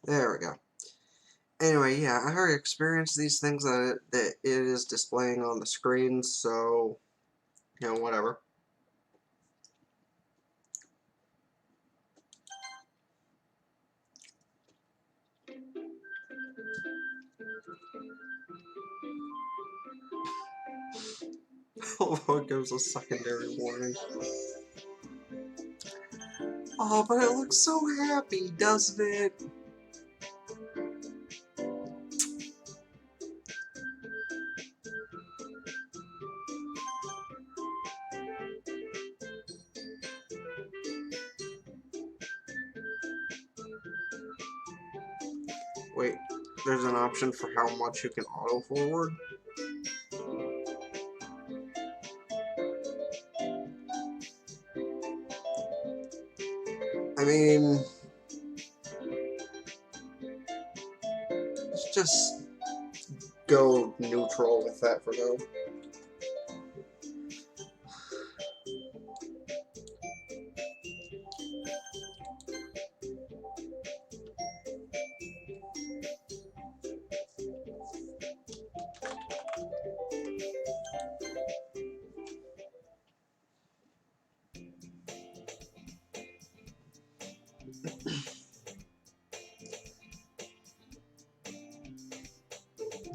There we go. Anyway, yeah, I already experienced these things that it is displaying on the screen, so, whatever. Although it gives a secondary warning. Oh, but it looks so happy, doesn't it? Wait, there's an option for how much you can auto-forward? I mean, let's just go neutral with that for now.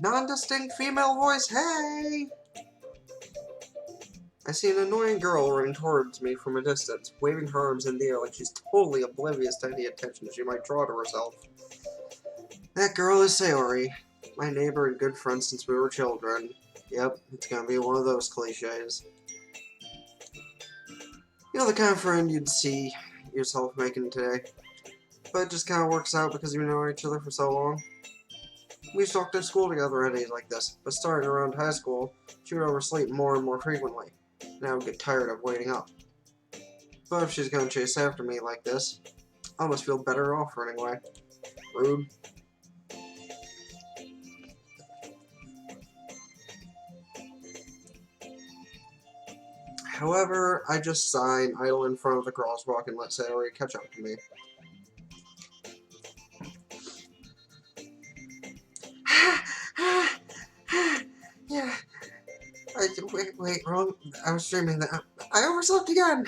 Non-distinct female voice, hey! I see an annoying girl running towards me from a distance, waving her arms in the air like she's totally oblivious to any attention she might draw to herself. That girl is Sayori, my neighbor and good friend since we were children. Yep, it's gonna be one of those cliches. You know the kind of friend you'd see yourself making today. But it just kind of works out because you know each other for so long. We used to walk to school together at age like this, but starting around high school, she would oversleep more and more frequently, and I would get tired of waiting up. But if she's gonna chase after me like this, I almost feel better off running away. Rude. However, I just sign, idle in front of the crosswalk, and let Sayori catch up to me. Yeah. Wait, wrong. I was dreaming that. I overslept again!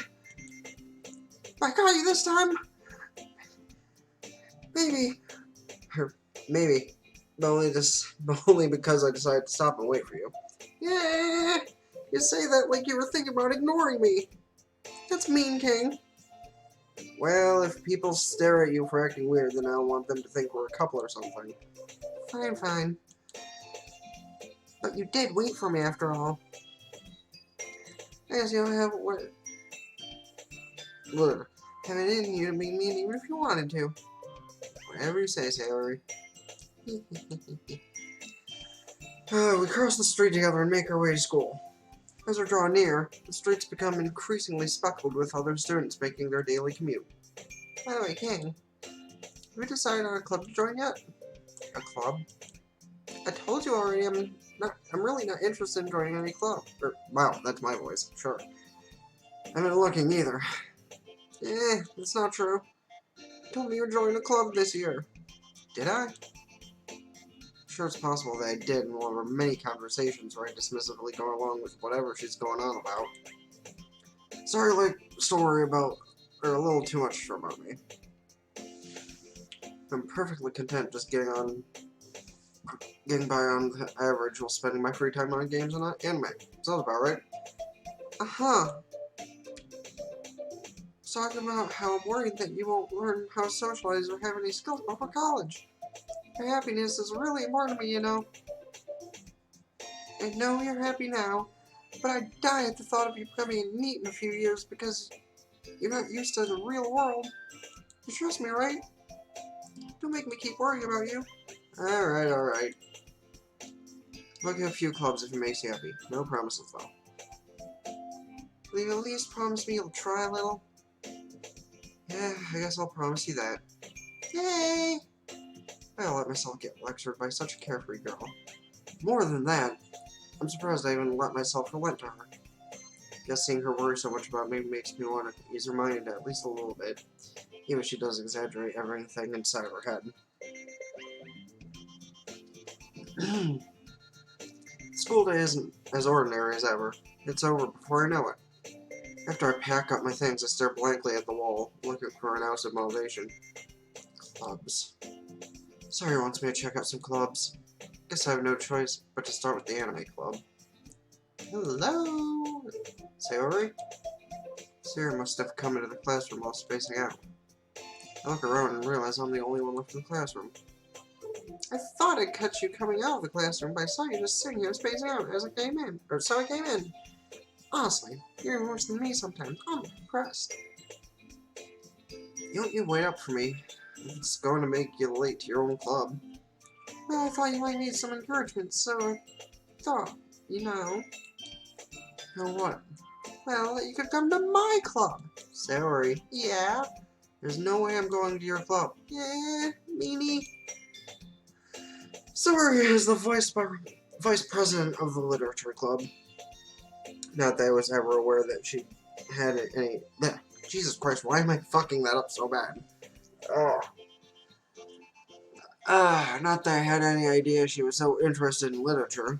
I caught you this time! Maybe. Maybe. But only because I decided to stop and wait for you. Yeah! You say that like you were thinking about ignoring me. That's mean, King. Well, if people stare at you for acting weird, then I don't want them to think we're a couple or something. Fine, fine. But you did wait for me after all. I guess you don't have what? Look, have it in you to be mean even if you wanted to. Whatever you say, Sayori. We cross the street together and make our way to school. As we draw near, the streets become increasingly speckled with other students making their daily commute. By the way, King, have you decided on a club to join yet? A club? I told you already I'm really not interested in joining any club. Wow, that's my voice, sure. I haven't looking either. That's not true. You told me you were joining a club this year. Did I? Sure, it's possible that I did in one of our many conversations where I dismissively go along with whatever she's going on about. Sorry, like, story about, or a little too much about me. I'm perfectly content just getting by on the average while spending my free time on games and anime. Sounds about right. Uh-huh. Talking about how I'm worried that you won't learn how to socialize or have any skills before college. Your happiness is really important to me, you know. I know you're happy now, but I'd die at the thought of you becoming a NEET in a few years because you're not used to the real world. You trust me, right? Don't make me keep worrying about you. Alright. Look at a few clubs if it makes you happy. No promises, though. Will you at least promise me you'll try a little? Yeah, I guess I'll promise you that. Yay! I'll let myself get lectured by such a carefree girl. More than that, I'm surprised I even let myself relent to her. Guess seeing her worry so much about me makes me want to ease her mind at least a little bit, even if she does exaggerate everything inside of her head. School day isn't as ordinary as ever. It's over before I know it. After I pack up my things, I stare blankly at the wall, looking for an ounce of motivation. Clubs. Sorry wants me to check out some clubs. Guess I have no choice but to start with the anime club. Hello? Sayori? Sayori must have come into the classroom while spacing out. I look around and realize I'm the only one left in the classroom. I thought I'd catch you coming out of the classroom, but I saw you just sitting here spacing out as I came in. Or so I came in. Honestly, you're even worse than me sometimes. I'm impressed. Don't you wait up for me. It's going to make you late to your own club. Well, I thought you might need some encouragement, so I thought, you know. You know what? Well, that you could come to my club. Sorry. Yeah? There's no way I'm going to your club. Yeah, meanie. Sorry is the vice president of the literature club. Not that I was ever aware that she had any... Jesus Christ, why am I fucking that up so bad? Not that I had any idea she was so interested in literature.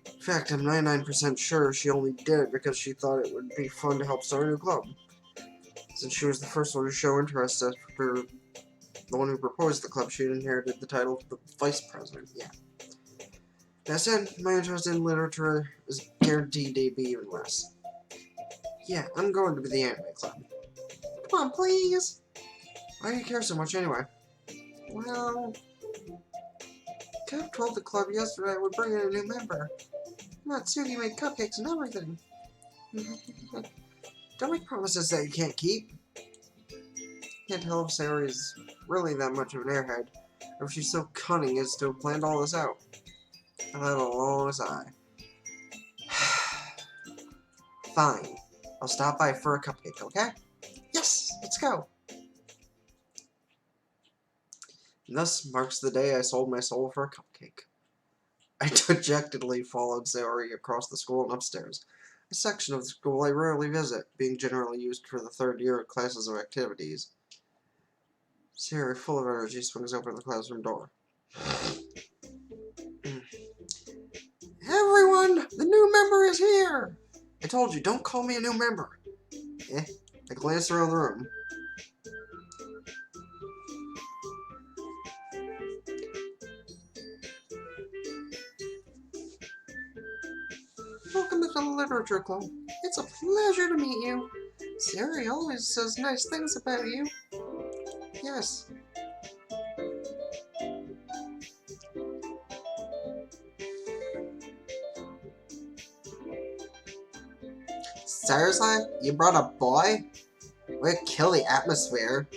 In fact, I'm 99% sure she only did it because she thought it would be fun to help start a new club. Since she was the first one to show interest after the one who proposed the club, she inherited the title of the vice president. Yeah. That said, my interest in literature is guaranteed to be even less. Yeah, I'm going to the anime club. Come on, please! Why do you care so much anyway? Well, I could have told the club yesterday I would bring in a new member. Natsuki made cupcakes and everything. Don't make promises that you can't keep. Can't tell if Sayori's really that much of an airhead, or if she's so cunning as to have planned all this out. I let a long sigh. Fine. I'll stop by for a cupcake, okay? Yes! Let's go! And thus marks the day I sold my soul for a cupcake. I dejectedly followed Sayori across the school and upstairs, a section of the school I rarely visit, being generally used for the third year classes of activities. Sayori, full of energy, swings open the classroom door. Everyone! The new member is here! I told you, don't call me a new member. I glanced around the room. Welcome to the Literature Club. It's a pleasure to meet you. Sayori always says nice things about you. Yes. Seriously? You brought a boy? We'll kill the atmosphere.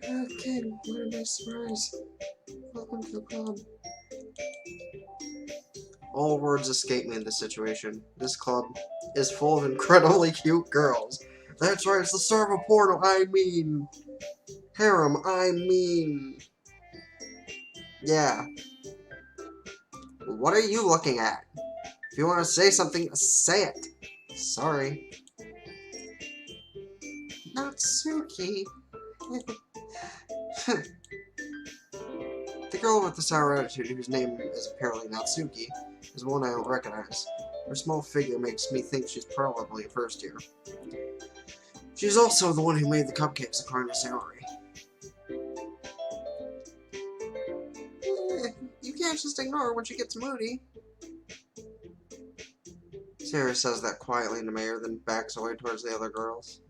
Okay, what a nice surprise. Welcome to the club. All words escape me in this situation. This club is full of incredibly cute girls. That's right, it's the star of a porno, I mean... harem, I mean... yeah. What are you looking at? If you want to say something, say it. Sorry. Natsuki. The girl with the sour attitude, whose name is apparently Natsuki, is one I don't recognize. Her small figure makes me think she's probably a first year. She's also the one who made the cupcakes, according to Sayori. You can't just ignore her when she gets moody. Sayori says that quietly to Mayor, then backs away towards the other girls.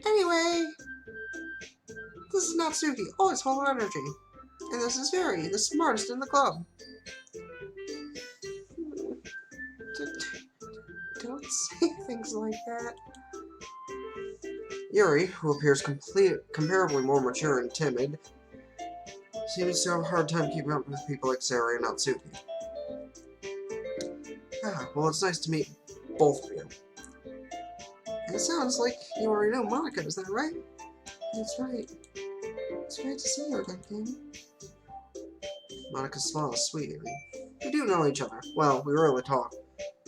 Anyway, this is Natsuki, always full of energy. And this is Yuri, the smartest in the club. Don't say things like that. Yuri, who appears comparably more mature and timid, seems to have a hard time keeping up with people like Sayori and Natsuki. Well, it's nice to meet both of you. And it sounds like you already know Monica, is that right? That's right. It's great to see you again, Candy. Monica's smile is sweet. We do know each other. Well, we rarely talk.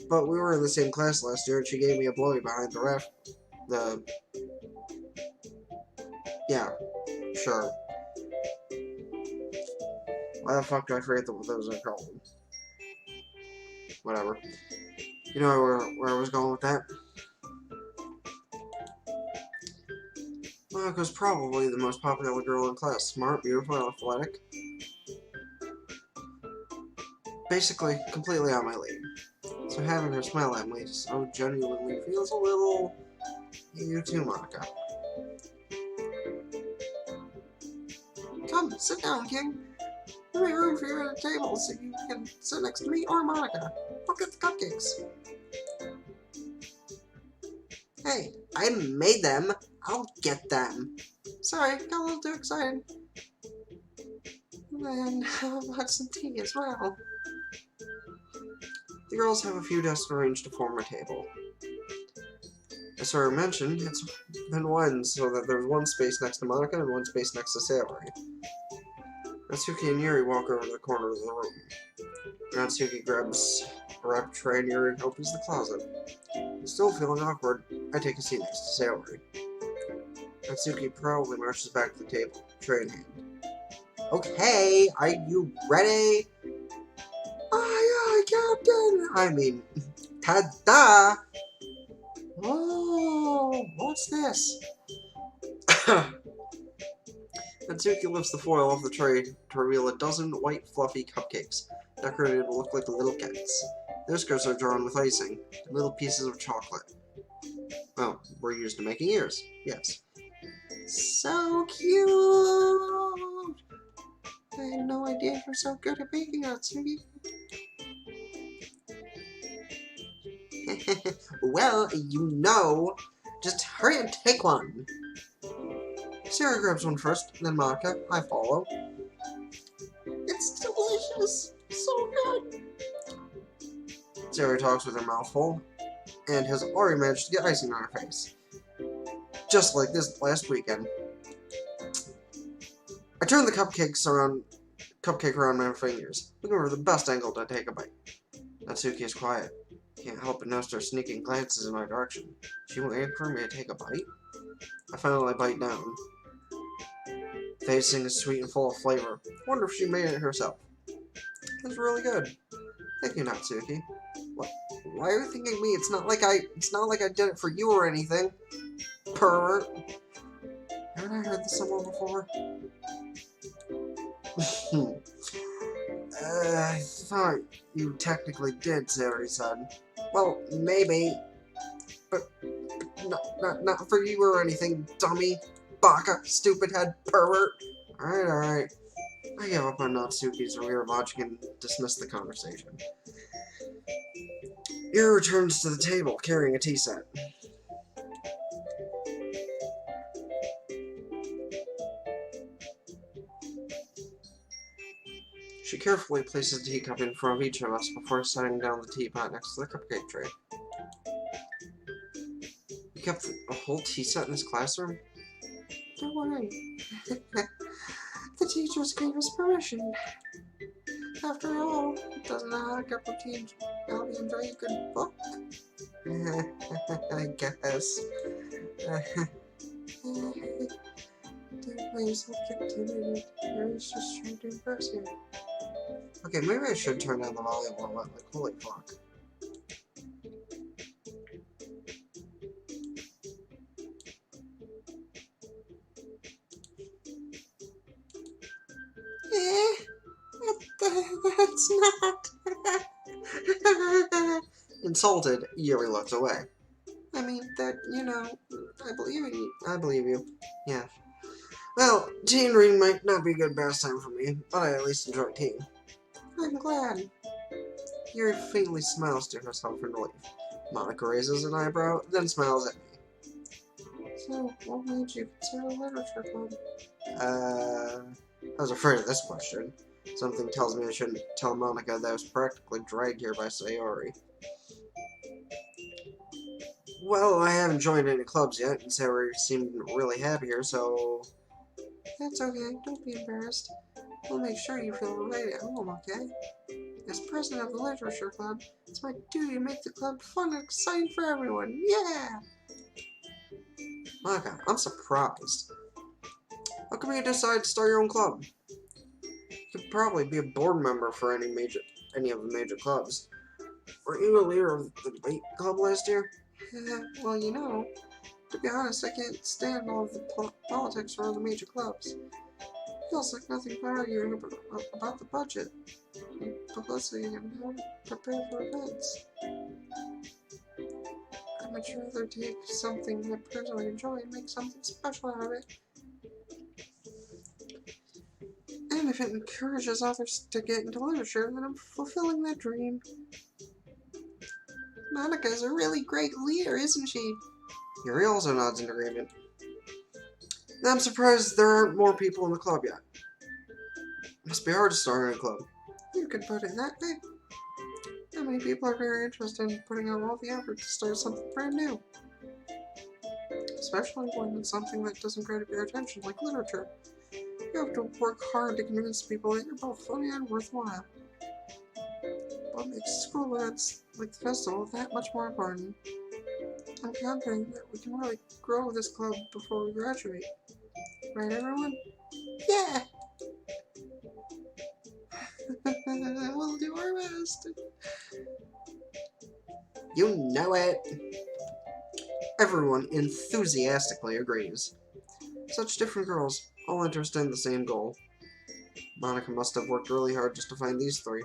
But we were in the same class last year, and she gave me a blowy behind the Yeah, sure. Why the fuck do I forget what those are called? Whatever. You know where I was going with that? Monaco's probably the most popular girl in class. Smart, beautiful, and athletic. Basically, completely on my league. So having her smile at me so genuinely feels a little... You too, Monica. Come, sit down, King. There'll be room for you at a table so you can sit next to me or Monica. I'll get the cupcakes. Hey, I made them. I'll get them. Sorry, got a little too excited. Then how about some tea as well? The girls have a few desks arranged to form a table. As Sarah mentioned, it's been widened so that there's one space next to Monica and one space next to Sailor. Natsuki and Yuri walk over to the corner of the room. Natsuki grabs a wrapped tray and Yuri opens the closet. Still feeling awkward, I take a seat next to Sailor. Natsuki proudly marches back to the table, tray in hand. Okay, are you ready? Aye, aye, Captain! I mean, ta-da! Oh, what's this? Natsuki lifts the foil off the tray to reveal a dozen white, fluffy cupcakes, decorated to look like little cats. Their skirts are drawn with icing, and little pieces of chocolate. Well, we're used to making ears, yes. So cute! I had no idea you're so good at baking, Natsuki. Well, you know. Just hurry and take one. Sarah grabs one first, then Monica. I follow. It's delicious. So good. Sarah talks with her mouth full, and has already managed to get icing on her face. Just like this last weekend. I turn the cupcake around my fingers, looking for the best angle to take a bite. Natsuki is quiet. Can't help but notice her sneaking glances in my direction. She waiting for me to take a bite? I finally bite down. Tasting is sweet and full of flavor. Wonder if she made it herself. It's really good. Thank you, Natsuki. What? Why are you thinking me? It's not like I did it for you or anything. Pervert. Haven't I heard this somewhere before? I thought you technically did, Sarah said. Well, maybe. But not for you or anything, dummy. Baka, stupid head, pervert. Alright. I give up on Natsuki's weird logic and dismiss the conversation. Yuri returns to the table, carrying a tea set. She carefully places a teacup in front of each of us before setting down the teapot next to the cupcake tray. You kept a whole tea set in this classroom? Don't worry. The teachers gave us permission. After all, doesn't a hot cup of tea help you enjoy a good book? I guess. Don't let yourself get intimidated. Yuri's just trying to impress you. Okay, maybe I should turn down the volume a little bit. Like, holy fuck. That's not. Insulted, Yuri looks away. I mean, I believe you. Yeah. Well, tea and reading might not be a good pastime for me, but I at least enjoy tea. I'm glad. Yuri faintly smiles to herself in relief. Monica raises an eyebrow, then smiles at me. So, what made you consider a literature club? I was afraid of this question. Something tells me I shouldn't tell Monica that I was practically dragged here by Sayori. Well, I haven't joined any clubs yet, and Sayori seemed really happy here, so... That's okay, don't be embarrassed. We'll make sure you feel right at home, okay? As president of the Literature Club, it's my duty to make the club fun and exciting for everyone. Yeah! Monica, I'm surprised. How come you decide to start your own club? You could probably be a board member for any of the major clubs. Were you a leader of the debate club last year? Well, to be honest, I can't stand all of the politics around the major clubs. Feels like nothing but arguing about the budget, publicity, and how to prepare for events. I would rather take something I personally enjoy and make something special out of it. And if it encourages others to get into literature, then I'm fulfilling that dream. Monica's a really great leader, isn't she? Yuri also nods in agreement. I'm surprised there aren't more people in the club yet. Must be hard to start a club. You could put it that way. Not many people are very interested in putting out all the effort to start something brand new. Especially when it's something that doesn't grab your attention, like literature. You have to work hard to convince people that you're both funny and worthwhile. What makes school events like the festival that much more important? I'm confident that we can really grow this club before we graduate. Right, everyone? Yeah! We'll do our best. You know it! Everyone enthusiastically agrees. Such different girls, all interested in the same goal. Monica must have worked really hard just to find these three.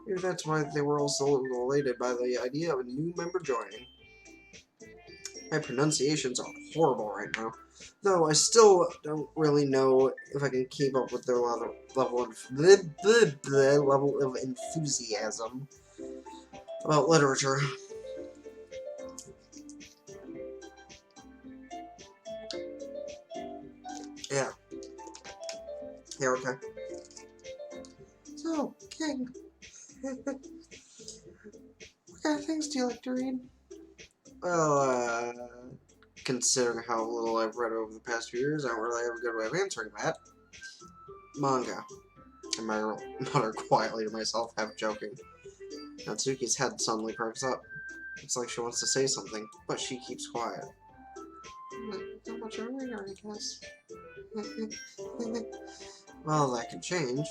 Maybe that's why they were all so elated by the idea of a new member joining. My pronunciations are horrible right now, though I still don't really know if I can keep up with their level of enthusiasm about literature. Yeah. Yeah, okay. So, King, what kind of things do you like to read? Well, considering how little I've read over the past few years, I don't really have a good way of answering that. Manga. And I mutter quietly to myself, half joking. Natsuki's head suddenly perks up. It's like she wants to say something, but she keeps quiet. Not much earlier, I guess. Well, that can change.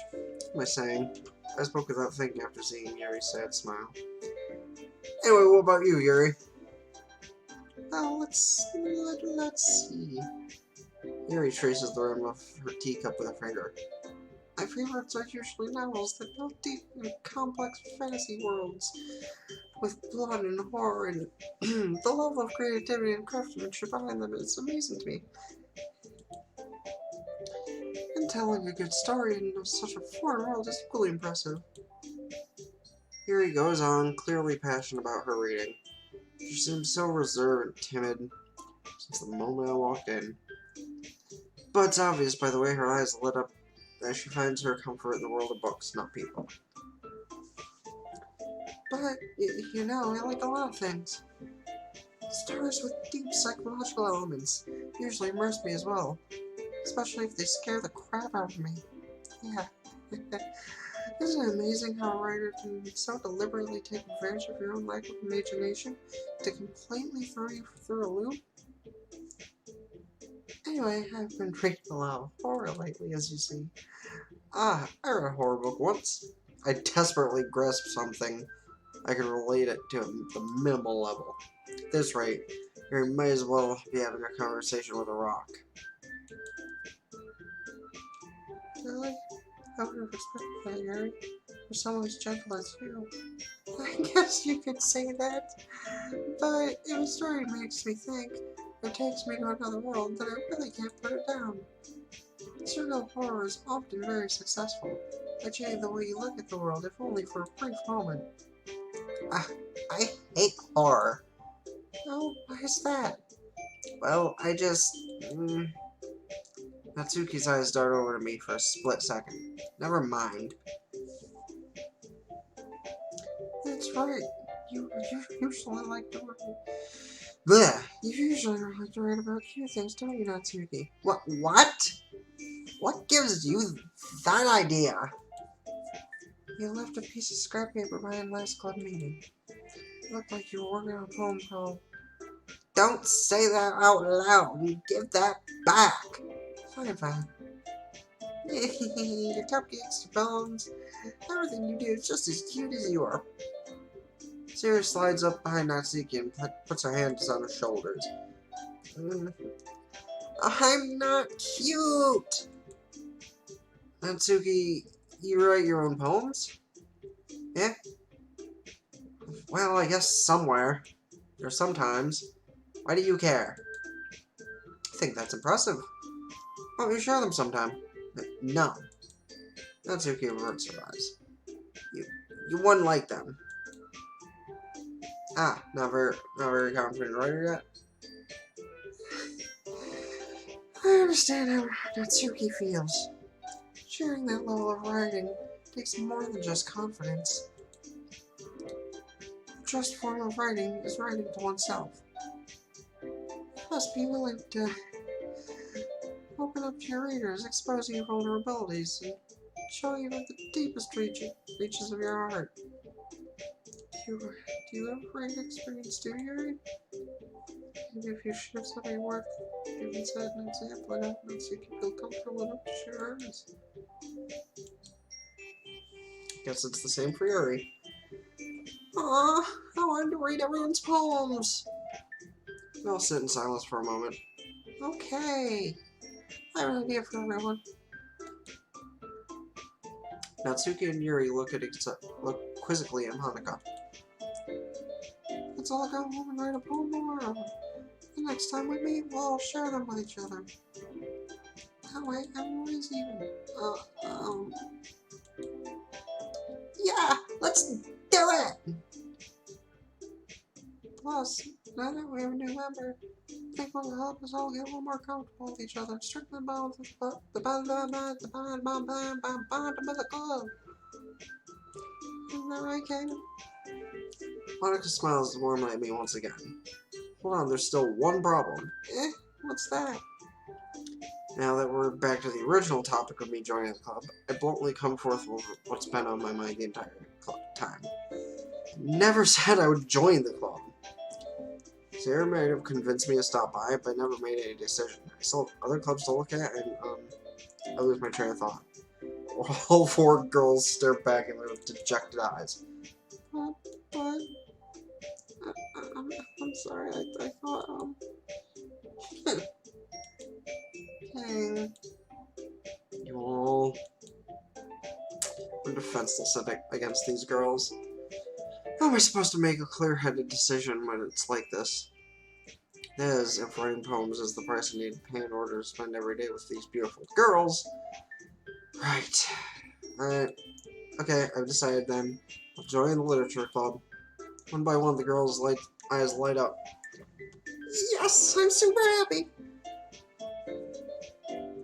What am I saying? I spoke without thinking after seeing Yuri's sad smile. Anyway, what about you, Yuri? Oh, let's see. Yuri traces the rim of her teacup with a finger. My favorites are usually novels that delve deep into complex fantasy worlds with blood and horror, and the level of creativity and craftsmanship behind them is amazing to me. And telling a good story in such a foreign world is equally impressive. Yuri goes on, clearly passionate about her reading. She seems so reserved and timid since the moment I walked in. But it's obvious by the way her eyes lit up that she finds her comfort in the world of books, not people. But, I like a lot of things. Stories with deep psychological elements usually immerse me as well, especially if they scare the crap out of me. Yeah. Isn't it amazing how a writer can so deliberately take advantage of your own lack of imagination to completely throw you through a loop? Anyway, I've been reading a lot of horror lately, as you see. I read a horror book once. I desperately grasped something I could relate it to at the minimal level. At this rate, you might as well be having a conversation with a rock. Really? I would have expected that, Yuri. For someone as gentle as you. I guess you could say that. But if a story makes me think, or takes me to another world, then I really can't put it down. Serial horror is often very successful at changing the way you look at the world, if only for a brief moment. I hate horror. Oh, why is that? Well, Natsuki's eyes dart over to me for a split second. Never mind. That's right. You usually like to write. Blech. You usually like to write about cute things, don't you, Natsuki? What? What gives you that idea? You left a piece of scrap paper behind last club meeting. It looked like you were working on a poem called... Don't say that out loud. Give that back. Fine. Your cupcakes, your bones, everything you do is just as cute as you are. Sarah slides up behind Natsuki and puts her hands on her shoulders. I'm not cute! Natsuki, you write your own poems? Yeah? Well, I guess somewhere. Or sometimes. Why do you care? I think that's impressive. Why don't you share them sometime? No. Natsuki averts her eyes. You wouldn't like them. Ah, not very confident writer yet? I understand how Natsuki feels. Sharing that level of writing takes more than just confidence. The trust form of writing is writing to oneself. You must be willing to open up to your readers, exposing your vulnerabilities, and showing even the deepest reaches of your heart. Do you have a great experience, do you, Yuri? Maybe if you share something worth giving said an example, I don't know, so you can feel comfortable enough to share hers. Guess it's the same for Yuri. Aw, I wanted to read everyone's poems. They'll sit in silence for a moment. Okay, I have an idea for everyone. Natsuki and Yuri look quizzically at Hanukkah. Let's all go home and write a poem tomorrow. The next time we meet, we'll all share them with each other. That way, everyone's even. Yeah, let's do it! Plus, now that we have a new member, I think will help us all get a little more comfortable with each other. Strengthen the bond of the club. Isn't that right, Kaden? Hanukkah smiles warmly at me once again. Hold on, there's still one problem. What's that? Now that we're back to the original topic of me joining the club, I bluntly come forth with what's been on my mind the entire time. I never said I would join the club. Sarah might have convinced me to stop by, but I never made any decision. I still have other clubs to look at, and I lose my train of thought. All four girls stare back at me with dejected eyes. But I'm sorry, I thought, Dang. You all are defenseless against these girls. How am I supposed to make a clear-headed decision when it's like this? That is, if writing poems is the price I need to pay in order to spend every day with these beautiful girls. Right. Okay, I've decided then. I'll join the literature club. One by one, the girls' eyes light up. Yes, I'm super happy!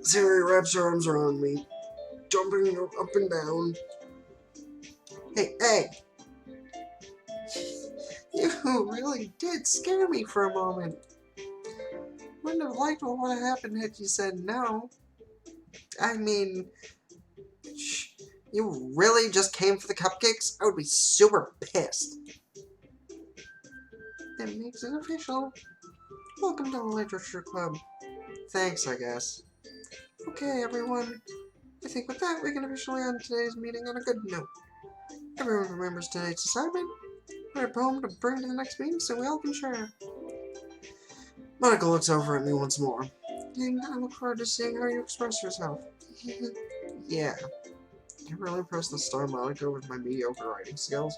Siri wraps her arms around me, jumping up and down. Hey! You really did scare me for a moment. Wouldn't have liked what would have happened had you said no. I mean, you really just came for the cupcakes? I would be super pissed. That makes it official. Welcome to the Literature Club. Thanks, I guess. Okay, everyone. I think with that, we can officially end today's meeting on a good note. Everyone remembers tonight's assignment. Write a poem to bring to the next meeting so we all can share. Monica looks over at me once more. And I look forward to seeing how you express yourself. Yeah. I really impressed the star Monica with my mediocre writing skills.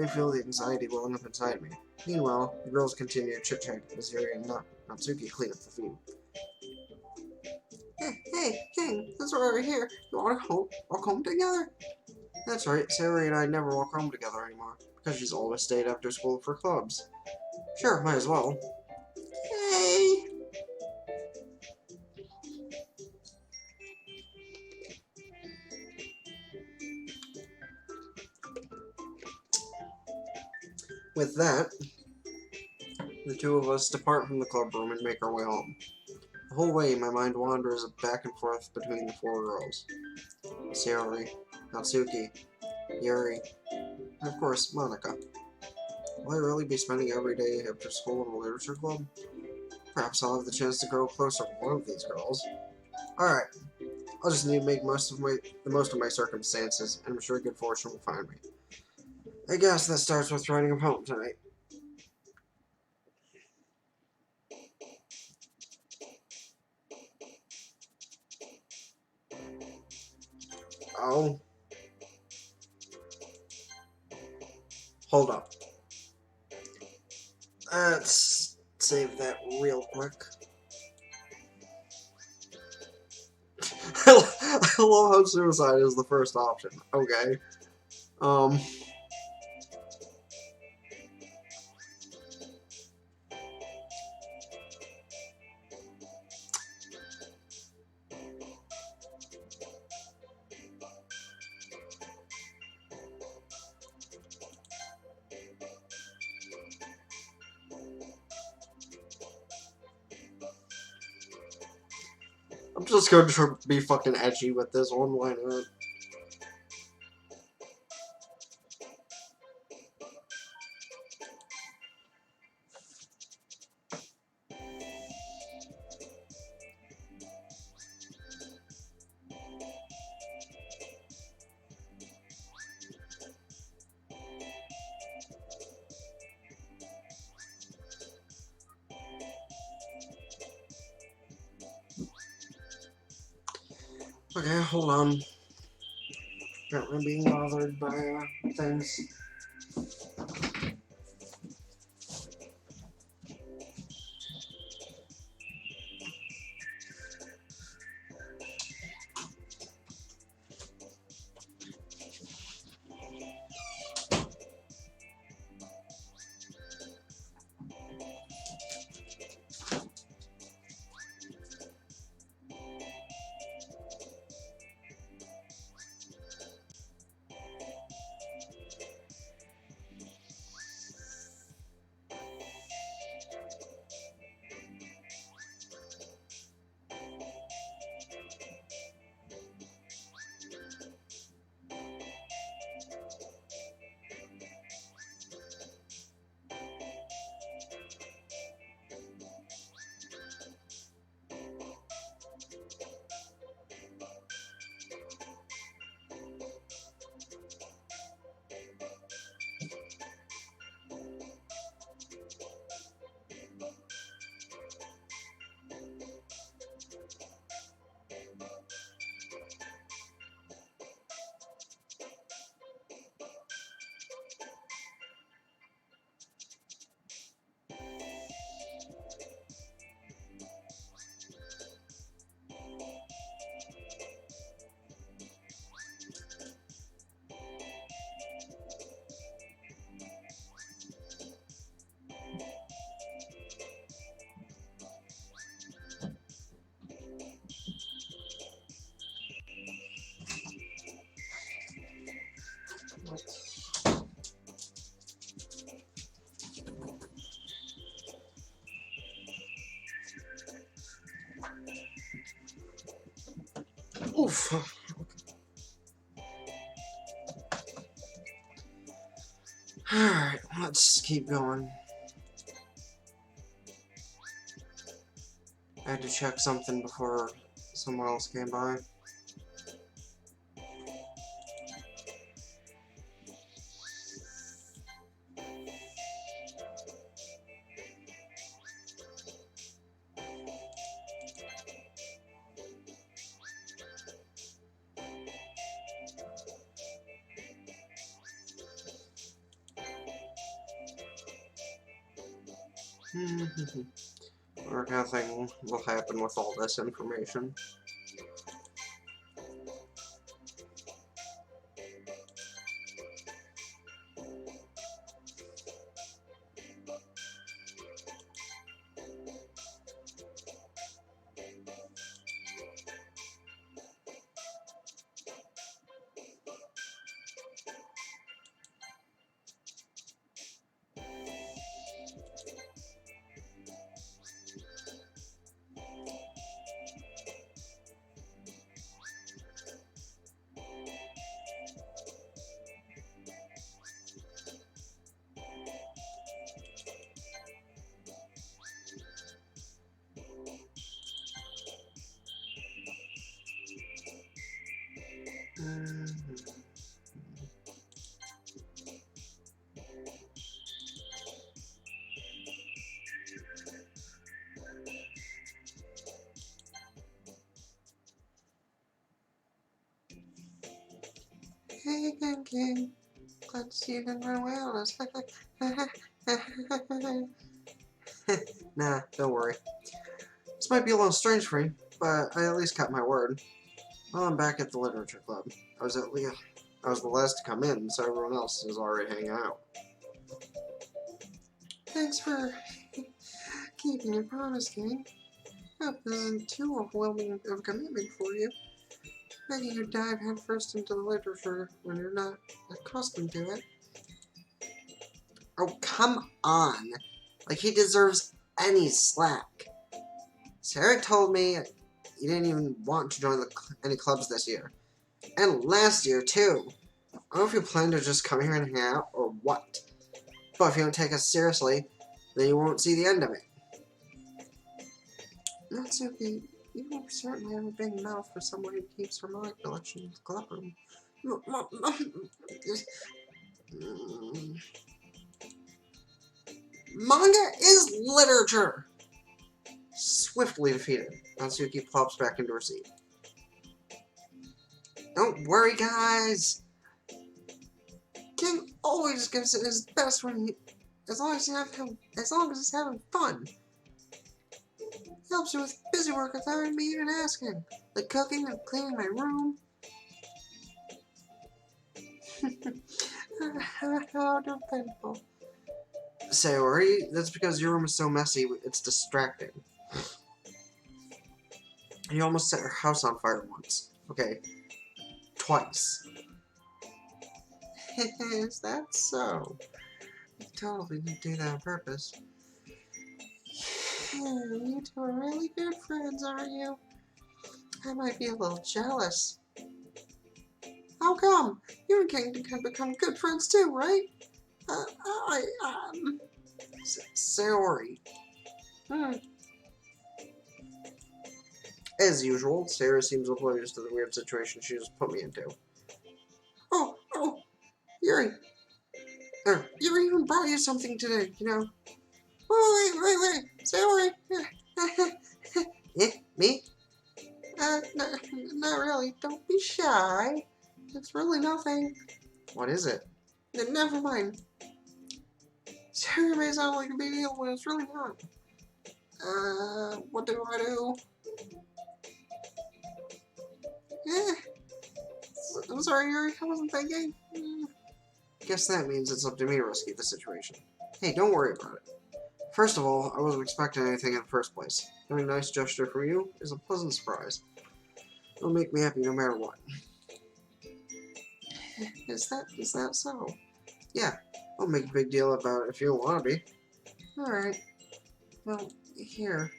I feel the anxiety welling up inside me. Meanwhile, the girls continue chit-chatting as Yuri and Natsuki clean up the food. Hey, King, that's why we're here. You want to walk home together? That's right, Sarah and I never walk home together anymore, because she's always stayed after school for clubs. Sure, might as well. Yay! With that, the two of us depart from the club room and make our way home. The whole way, my mind wanders back and forth between the four girls. Sayori, Natsuki, Yuri, and of course, Monica. Will I really be spending every day after school in a literature club? Perhaps I'll have the chance to grow closer to one of these girls. Alright, I'll just need to make the most of my circumstances, and I'm sure good fortune will find me. I guess that starts with writing a poem tonight. Oh. Hold up. Let's save that real quick. I love how suicide is the first option. Okay. I'm just going to be fucking edgy with this one. Why not? Okay, hold on. Apparently being bothered by things. Oof. Alright, let's keep going. I had to check something before someone else came by. Or nothing will happen with all this information. thinking? Glad to see you didn't run away on us. Nah, don't worry. This might be a little strange for you, but I at least kept my word. Well, I'm back at the literature club. I was the last to come in, so everyone else is already hanging out. Thanks for keeping your promise, King. Hope this isn't too overwhelming of a commitment for you. Making you dive headfirst into the literature when you're not accustomed to it. Oh, come on. Like, he deserves any slack. Sarah told me you didn't even want to join any clubs this year. And last year, too. I don't know if you plan to just come here and hang out, or what. But if you don't take us seriously, then you won't see the end of it. Natsuki, you certainly have a big mouth for someone who keeps her manga collection in the clubroom. Manga is literature! Swiftly defeated, Natsuki plops back into her seat. Don't worry, guys! King always gives it his best as long as he's having fun. He helps me with busy work without me even asking, like cooking and cleaning my room. How dependable. Sayori, that's because your room is so messy, it's distracting. You almost set your house on fire once. Okay, twice. Is that so? You totally didn't do that on purpose. You two are really good friends, aren't you? I might be a little jealous. How come? You and King can become good friends too, right? Sayori. As usual, Sarah seems oblivious to the weird situation she just put me into. Oh, Yuri. Yuri even brought you something today, you know. Oh, wait, Sayori. Me? Not really. Don't be shy. It's really nothing. What is it? Never mind. Sayori may sound like a big deal when it's really not. What do I do? I'm sorry, Yuri. I wasn't thinking. Guess that means it's up to me to rescue the situation. Hey, don't worry about it. First of all, I wasn't expecting anything in the first place. Doing a nice gesture for you is a pleasant surprise. It'll make me happy no matter what. Is that so? Yeah, I'll make a big deal about it if you want to be. Alright. Well, here.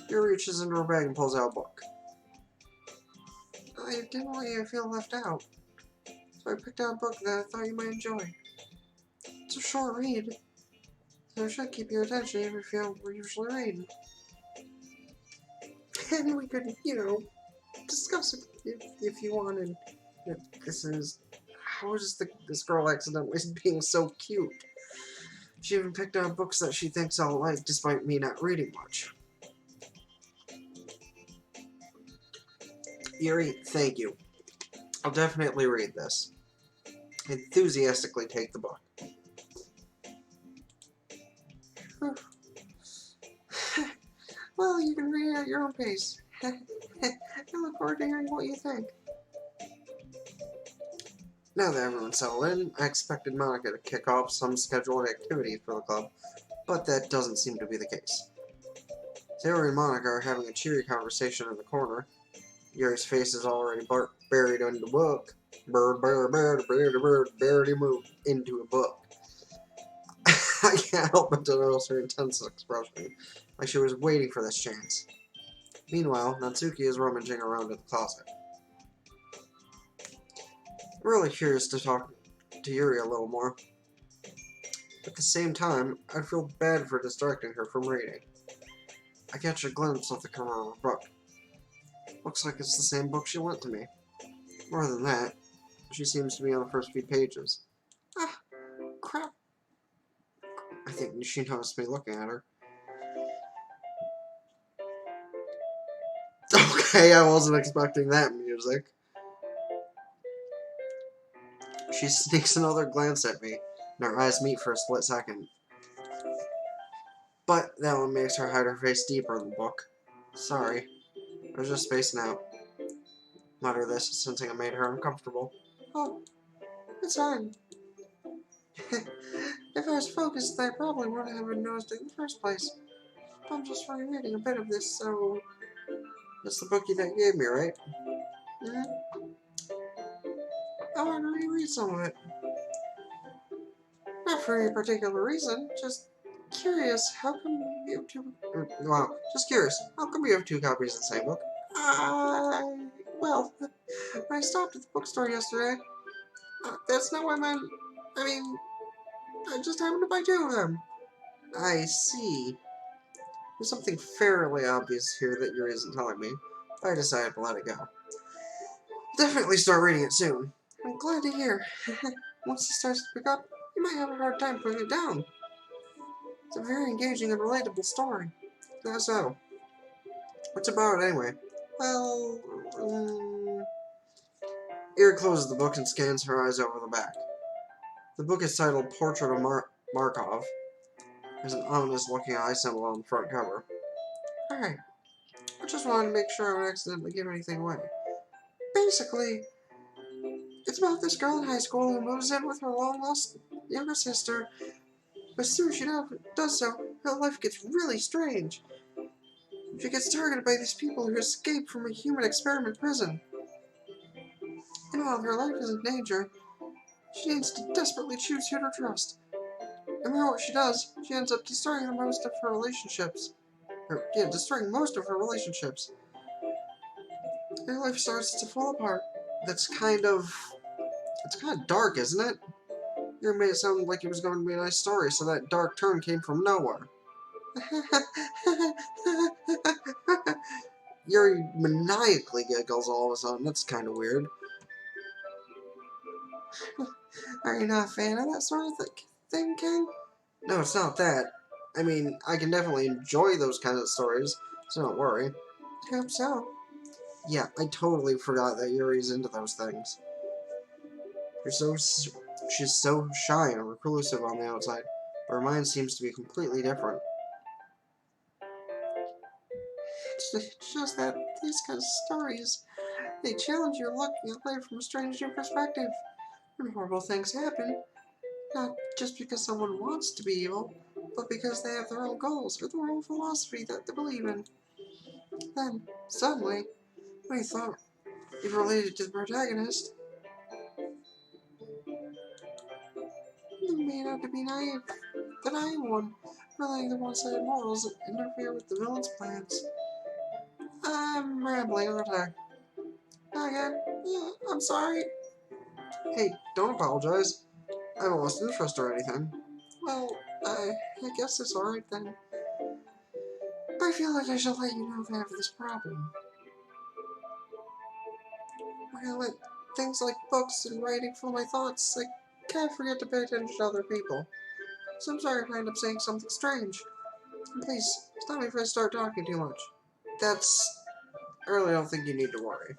Yuri reaches into her bag and pulls out a book. I didn't want you to feel left out, so I picked out a book that I thought you might enjoy. It's a short read, so it should keep your attention even if you don't usually read. And we could, discuss it if you wanted. How is this girl accidentally being so cute? She even picked out books that she thinks I'll like, despite me not reading much. Yuri, thank you. I'll definitely read this. Enthusiastically take the book. Well, you can read it at your own pace. I look forward to hearing what you think. Now that everyone's settled in, I expected Monica to kick off some scheduled activities for the club, but that doesn't seem to be the case. Sarah and Monica are having a cheery conversation in the corner. Yuri's face is already buried in the book. Buried into a book. I can't help but to notice her intense expression, like she was waiting for this chance. Meanwhile, Natsuki is rummaging around in the closet. I'm really curious to talk to Yuri a little more. At the same time, I feel bad for distracting her from reading. I catch a glimpse of the cover of her book. Looks like it's the same book she lent to me. More than that, she seems to be on the first few pages. Ah, crap. I think she noticed me looking at her. Okay, I wasn't expecting that music. She sneaks another glance at me, and our eyes meet for a split second. But that one makes her hide her face deeper in the book. Sorry. I was just spacing out. Mutter this, sensing I made her uncomfortable. Oh, it's fine. If I was focused, I probably wouldn't have noticed it in the first place. I'm just rereading a bit of this, so... That's the bookie that you gave me, right? Mm-hmm. I want to reread some of it. Not for any particular reason, just curious, how come you have two... Wow, just curious, how come you have two copies of the same book? Well, I stopped at the bookstore yesterday. That's not what I meant. I mean, I just happened to buy two of them. I see. There's something fairly obvious here that Yuri isn't telling me. I decided to let it go. Definitely start reading it soon. I'm glad to hear. Once it starts to pick up, you might have a hard time putting it down. It's a very engaging and relatable story. That's so. What's it about anyway? Well, Yuri closes the book and scans her eyes over the back. The book is titled Portrait of Markov. There's an ominous-looking eye symbol on the front cover. Alright, I just wanted to make sure I don't accidentally give anything away. Basically, it's about this girl in high school who moves in with her long-lost younger sister, but as soon as she does so, her life gets really strange. She gets targeted by these people who escaped from a human experiment prison. And while her life is in danger, she needs to desperately choose who to trust. No matter what she does, she ends up destroying most of her relationships. Destroying most of her relationships. Her life starts to fall apart. It's kind of dark, isn't it? You made it sound like it was going to be a nice story, so that dark turn came from nowhere. Yuri maniacally giggles all of a sudden. That's kind of weird. Are you not a fan of that sort of thing, King? No, it's not that. I mean, I can definitely enjoy those kinds of stories, so don't worry. I hope so. Yeah, I totally forgot that Yuri's into those things. She's so shy and reclusive on the outside, but her mind seems to be completely different. It's just that these kinds of stories, they challenge you looking at life from a strange new perspective. When horrible things happen, not just because someone wants to be evil, but because they have their own goals or their own philosophy that they believe in. Then, suddenly, when you thought you related to the protagonist, you may not to be naive. The naive one, letting the one-sided morals interfere with the villain's plans. I'm rambling, aren't I? Again? Yeah, I'm sorry. Hey, don't apologize. I haven't lost interest or anything. Well, I guess it's alright then. I feel like I should let you know that I have this problem. When I let things like books and writing fill my thoughts, I can't forget to pay attention to other people. So I'm sorry if I end up saying something strange. And please, stop me if I start talking too much. I really don't think you need to worry.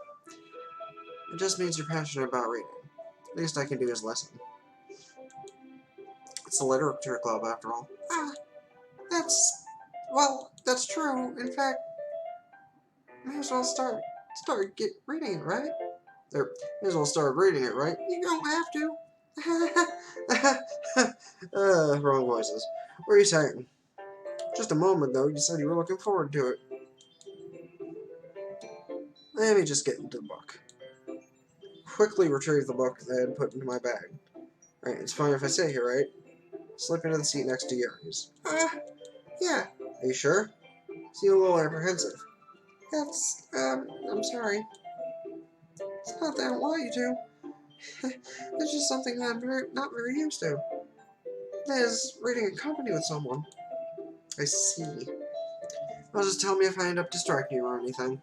It just means you're passionate about reading. Least I can do is listen. It's a literature club, after all. That's true. In fact, may as well start reading it, right? May as well start reading it, right? You don't have to. Wrong voices. What are you saying? Just a moment, though, you said you were looking forward to it. Let me just get into the book. Quickly retrieve the book that I had put into my bag. Right, it's fine if I sit here, right? Slip into the seat next to yours. Yeah. Are you sure? Seem a little apprehensive. I'm sorry. It's not that I don't want you to. It's just something that I'm not very used to. That is, reading in company with someone. I see. Well, just tell me if I end up distracting you or anything.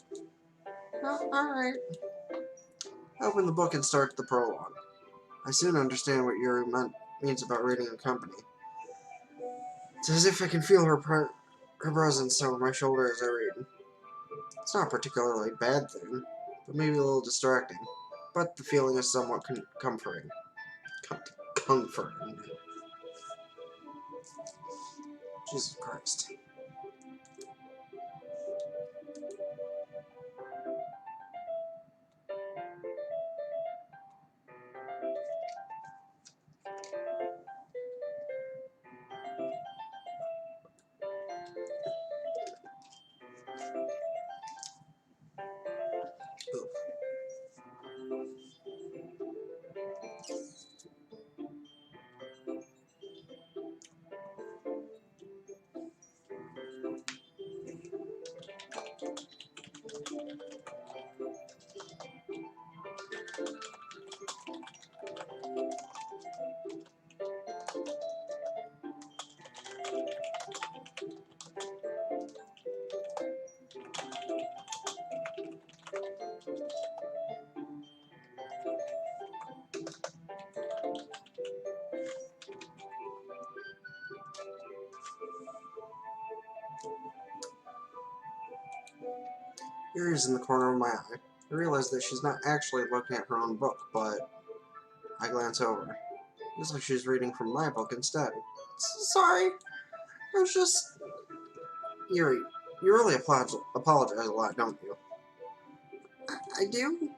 Oh, alright. I open the book and start the prologue. I soon understand what Yuri means about reading in company. It's as if I can feel her presence over my shoulder as I read. It's not a particularly bad thing, but maybe a little distracting. But the feeling is somewhat comforting. comforting. Jesus Christ. Oof. Ears in the corner of my eye. I realize that she's not actually looking at her own book, but I glance over. Looks like she's reading from my book instead. Sorry, I was just... Yuri, you really apologize a lot, don't you? I do?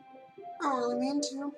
I don't really mean to.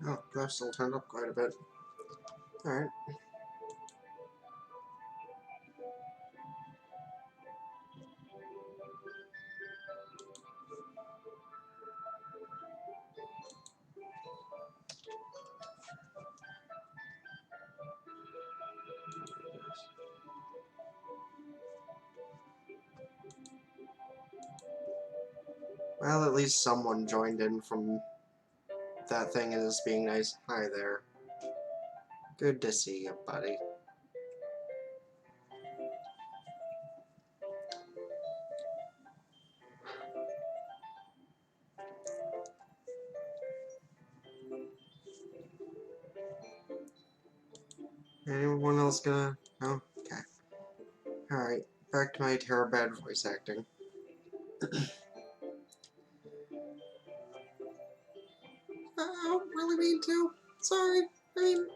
Oh, that still turned up quite a bit. Alright. Well, at least someone joined in from that thing and is being nice. Hi there. Good to see you, buddy. Anyone else gonna... Oh, okay. Alright, back to my terrible bad voice acting. I don't really mean to. Sorry. I mean...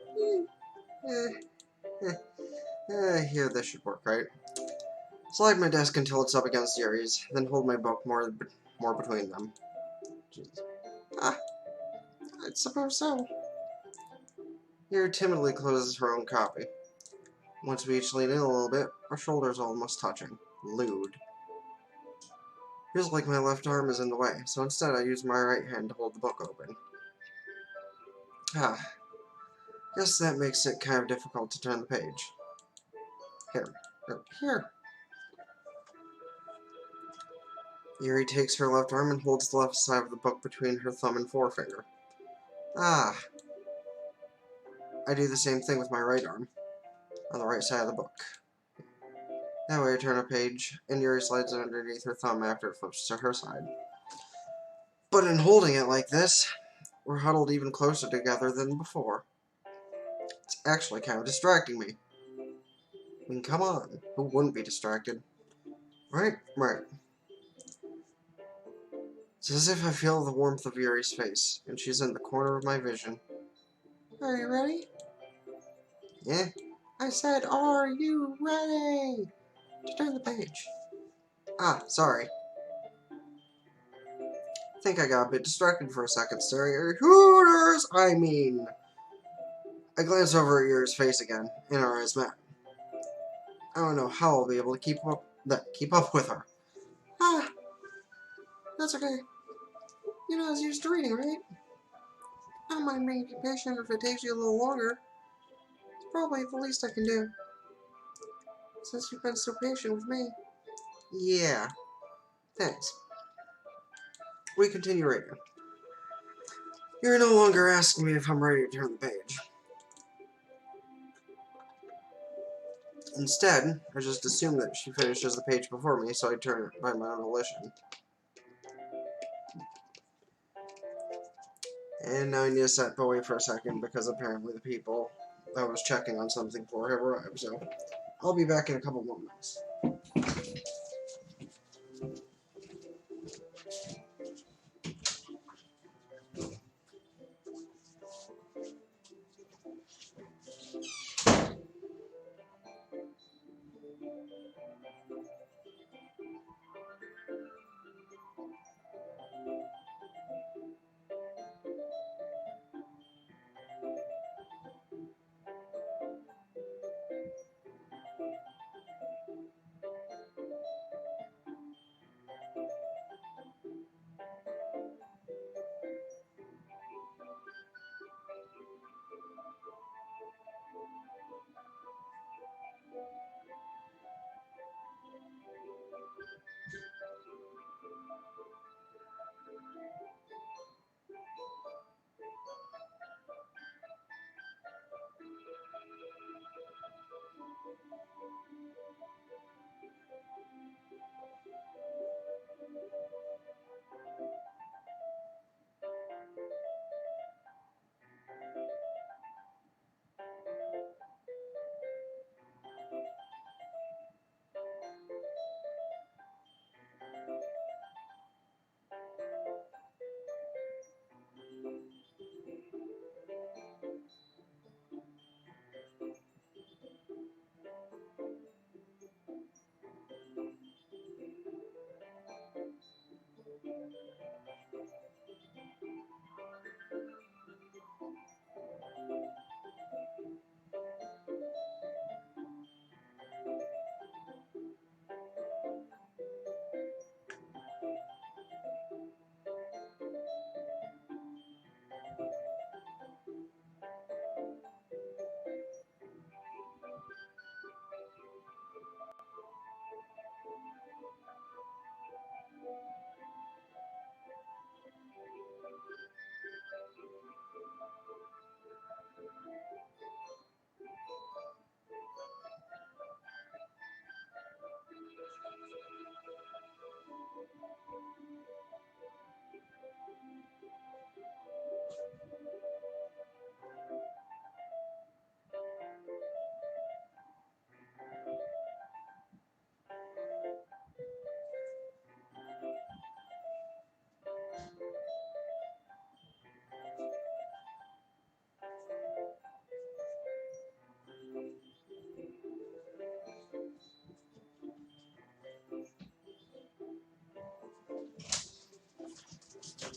Here, this should work, right? Slide my desk until it's up against Yuri's, then hold my book more between them. Jeez. Ah, I suppose so. Yuri timidly closes her own copy. Once we each lean in a little bit, our shoulders almost touching. Lewd. Feels like my left arm is in the way, so instead I use my right hand to hold the book open. Guess that makes it kind of difficult to turn the page. Here. Yuri takes her left arm and holds the left side of the book between her thumb and forefinger. I do the same thing with my right arm, on the right side of the book. That way I turn a page, and Yuri slides it underneath her thumb after it flips to her side. But in holding it like this, we're huddled even closer together than before. It's actually kind of distracting me. I mean, come on, who wouldn't be distracted? Right. It's as if I feel the warmth of Yuri's face, and she's in the corner of my vision. Are you ready? Yeah. I said, are you ready to turn the page? Sorry. I think I got a bit distracted for a second, staring at Hooters! I glance over at Yuri's face again, and our eyes met. I don't know how I'll be able to keep up with her. That's okay. You know, I was used to reading, right? I don't mind being patient if it takes you a little longer. It's probably the least I can do. Since you've been so patient with me. Yeah. Thanks. We continue reading. You're no longer asking me if I'm ready to turn the page. Instead, I just assume that she finishes the page before me, so I turn it by my own volition. And now I need to step away for a second because apparently the people I was checking on something for have arrived, so I'll be back in a couple more minutes.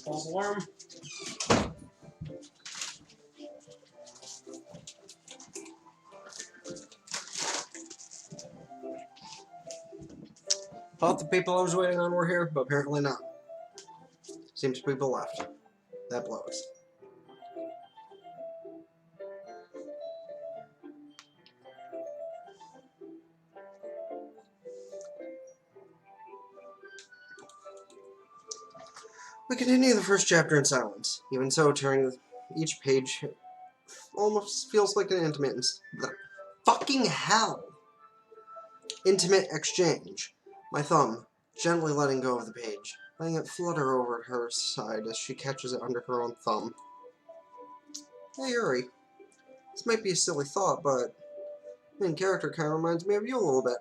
False alarm. Thought the people I was waiting on were here, but apparently not. Seems people left. That blows. We continue the first chapter in silence. Even so, turning each page almost feels like an intimate... Fucking hell! Intimate exchange. My thumb, gently letting go of the page, letting it flutter over her side as she catches it under her own thumb. Hey, Yuri. This might be a silly thought, but the main character kind of reminds me of you a little bit.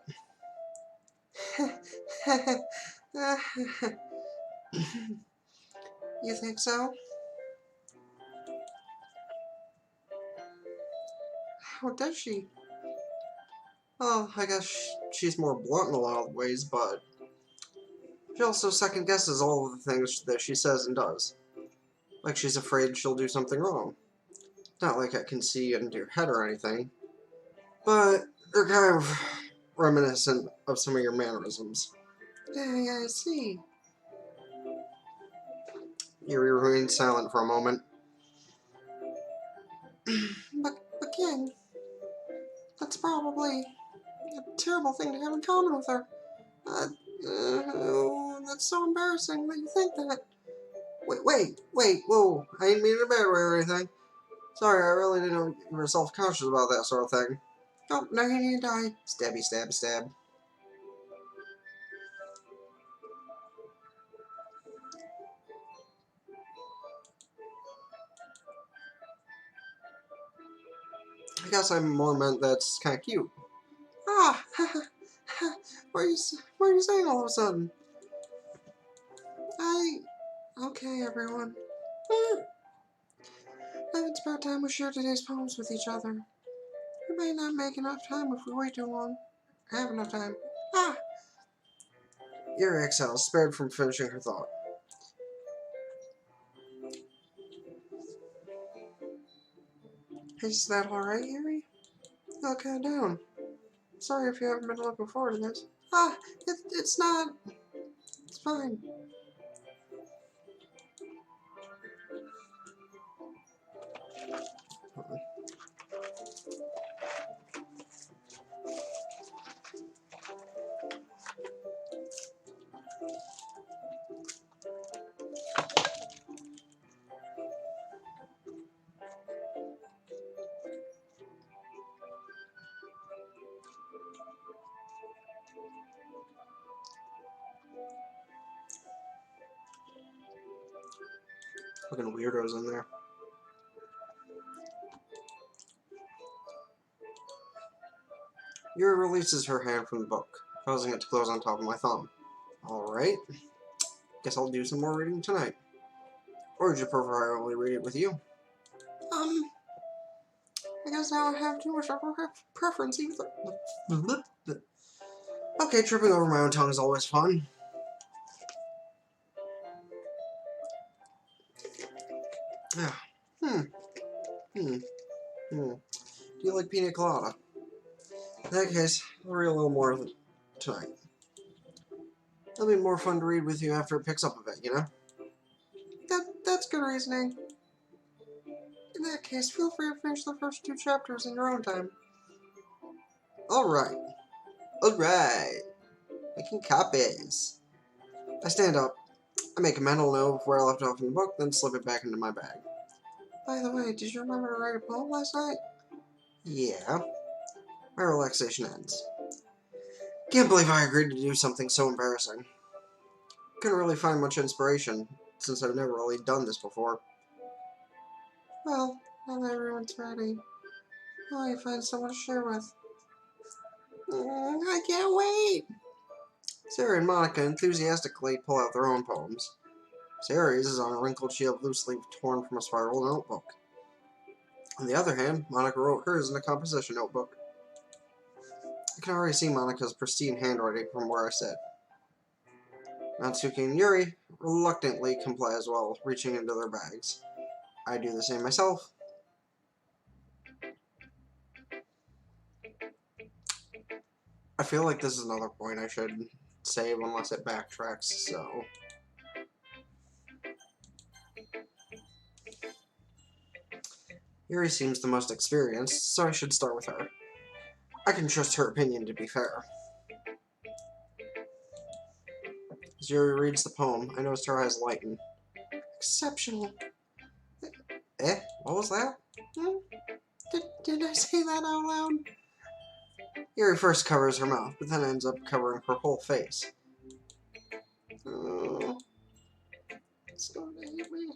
You think so? How does she? Well, I guess she's more blunt in a lot of ways, but she also second-guesses all of the things that she says and does. Like she's afraid she'll do something wrong. Not like I can see into your head or anything, but they're kind of reminiscent of some of your mannerisms. Yeah, I see. Yuri remained silent for a moment. But King, that's probably a terrible thing to have in common with her. That's so embarrassing that you think that. Wait, whoa, I didn't mean it a bad way or anything. Sorry, I really didn't know you were self-conscious about that sort of thing. Oh, now you need to die. Stabby, stab, stab. I guess I more meant that's kind of cute. Ah, what are you saying all of a sudden? Okay, everyone. I think it's about time we share today's poems with each other. We may not make enough time if we wait too long. Have enough time. Ah! Yuri exhales, spared from finishing her thought. Is that alright, Yuri? I'll count down. Sorry if you haven't been looking forward to this. Ah, it's not. It's fine. Fucking weirdos in there. Yuri releases her hand from the book, causing it to close on top of my thumb. Alright. Guess I'll do some more reading tonight. Or would you prefer I only read it with you? I guess I don't have too much of a preference either. Okay, tripping over my own tongue is always fun. Do you like pina colada? In that case, I'll read a little more tonight. It'll be more fun to read with you after it picks up a bit, you know? That's good reasoning. In that case, feel free to finish the first 2 chapters in your own time. Alright. Making copies. I stand up. I make a mental note of where I left off in the book, then slip it back into my bag. By the way, did you remember to write a poem last night? Yeah. My relaxation ends. Can't believe I agreed to do something so embarrassing. Couldn't really find much inspiration, since I've never really done this before. Well, now that everyone's ready, now you find someone to share with. I can't wait! Sarah and Monica enthusiastically pull out their own poems. Sarah's is on a wrinkled sheet of loose leaf torn from a spiral notebook. On the other hand, Monica wrote hers in a composition notebook. I can already see Monica's pristine handwriting from where I sit. Natsuki and Yuri reluctantly comply as well, reaching into their bags. I do the same myself. I feel like this is another point I should save unless it backtracks, so... Yuri seems the most experienced, so I should start with her. I can trust her opinion to be fair. As Yuri reads the poem, I noticed her eyes lighten. Exceptional. Eh? What was that? Hmm? Did I say that out loud? Yuri first covers her mouth, but then ends up covering her whole face. Oh, it's going to hit me.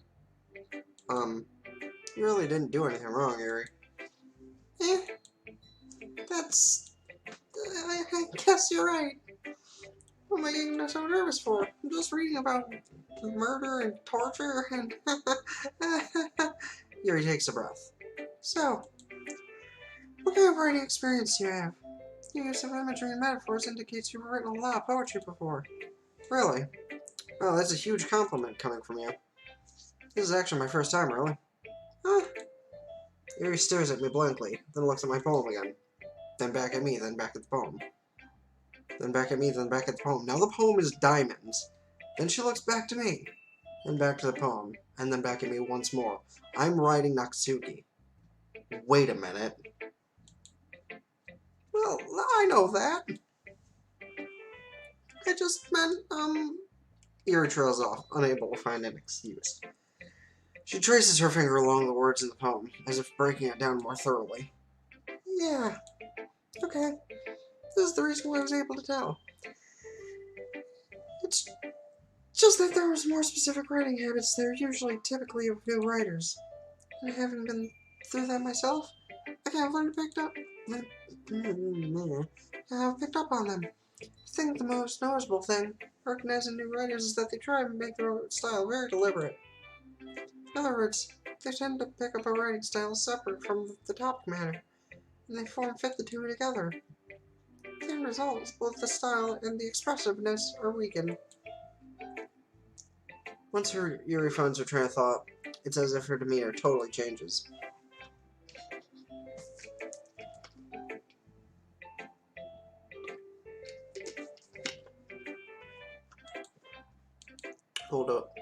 You really didn't do anything wrong, Yuri. Eh, that's... I guess you're right. What am I getting so nervous for? I'm just reading about murder and torture and... Yuri takes a breath. So, what kind of writing experience do you have? Your use of imagery and metaphors indicates you've written a lot of poetry before. Really? Well, that's a huge compliment coming from you. This is actually my first time, really. Huh? Yuri stares at me blankly, then looks at my poem again. Then back at me, then back at the poem. Then back at me, then back at the poem. Now the poem is diamonds. Then she looks back to me, then back to the poem, and then back at me once more. I'm writing Natsuki. Wait a minute. Well, I know that. I just meant, Yuri trails off, unable to find an excuse. She traces her finger along the words in the poem, as if breaking it down more thoroughly. Yeah. Okay. This is the reason why I was able to tell. It's just that there was more specific writing habits that are usually typically of new writers. And I haven't been through that myself. I haven't picked up on them. I think the most noticeable thing, recognizing new writers, is that they try and make their own style very deliberate. In other words, they tend to pick up a writing style separate from the topic matter, and they fit the two together. The end result is both the style and the expressiveness are weakened. Once Yuri finds her train of thought, it's as if her demeanor totally changes. Hold up.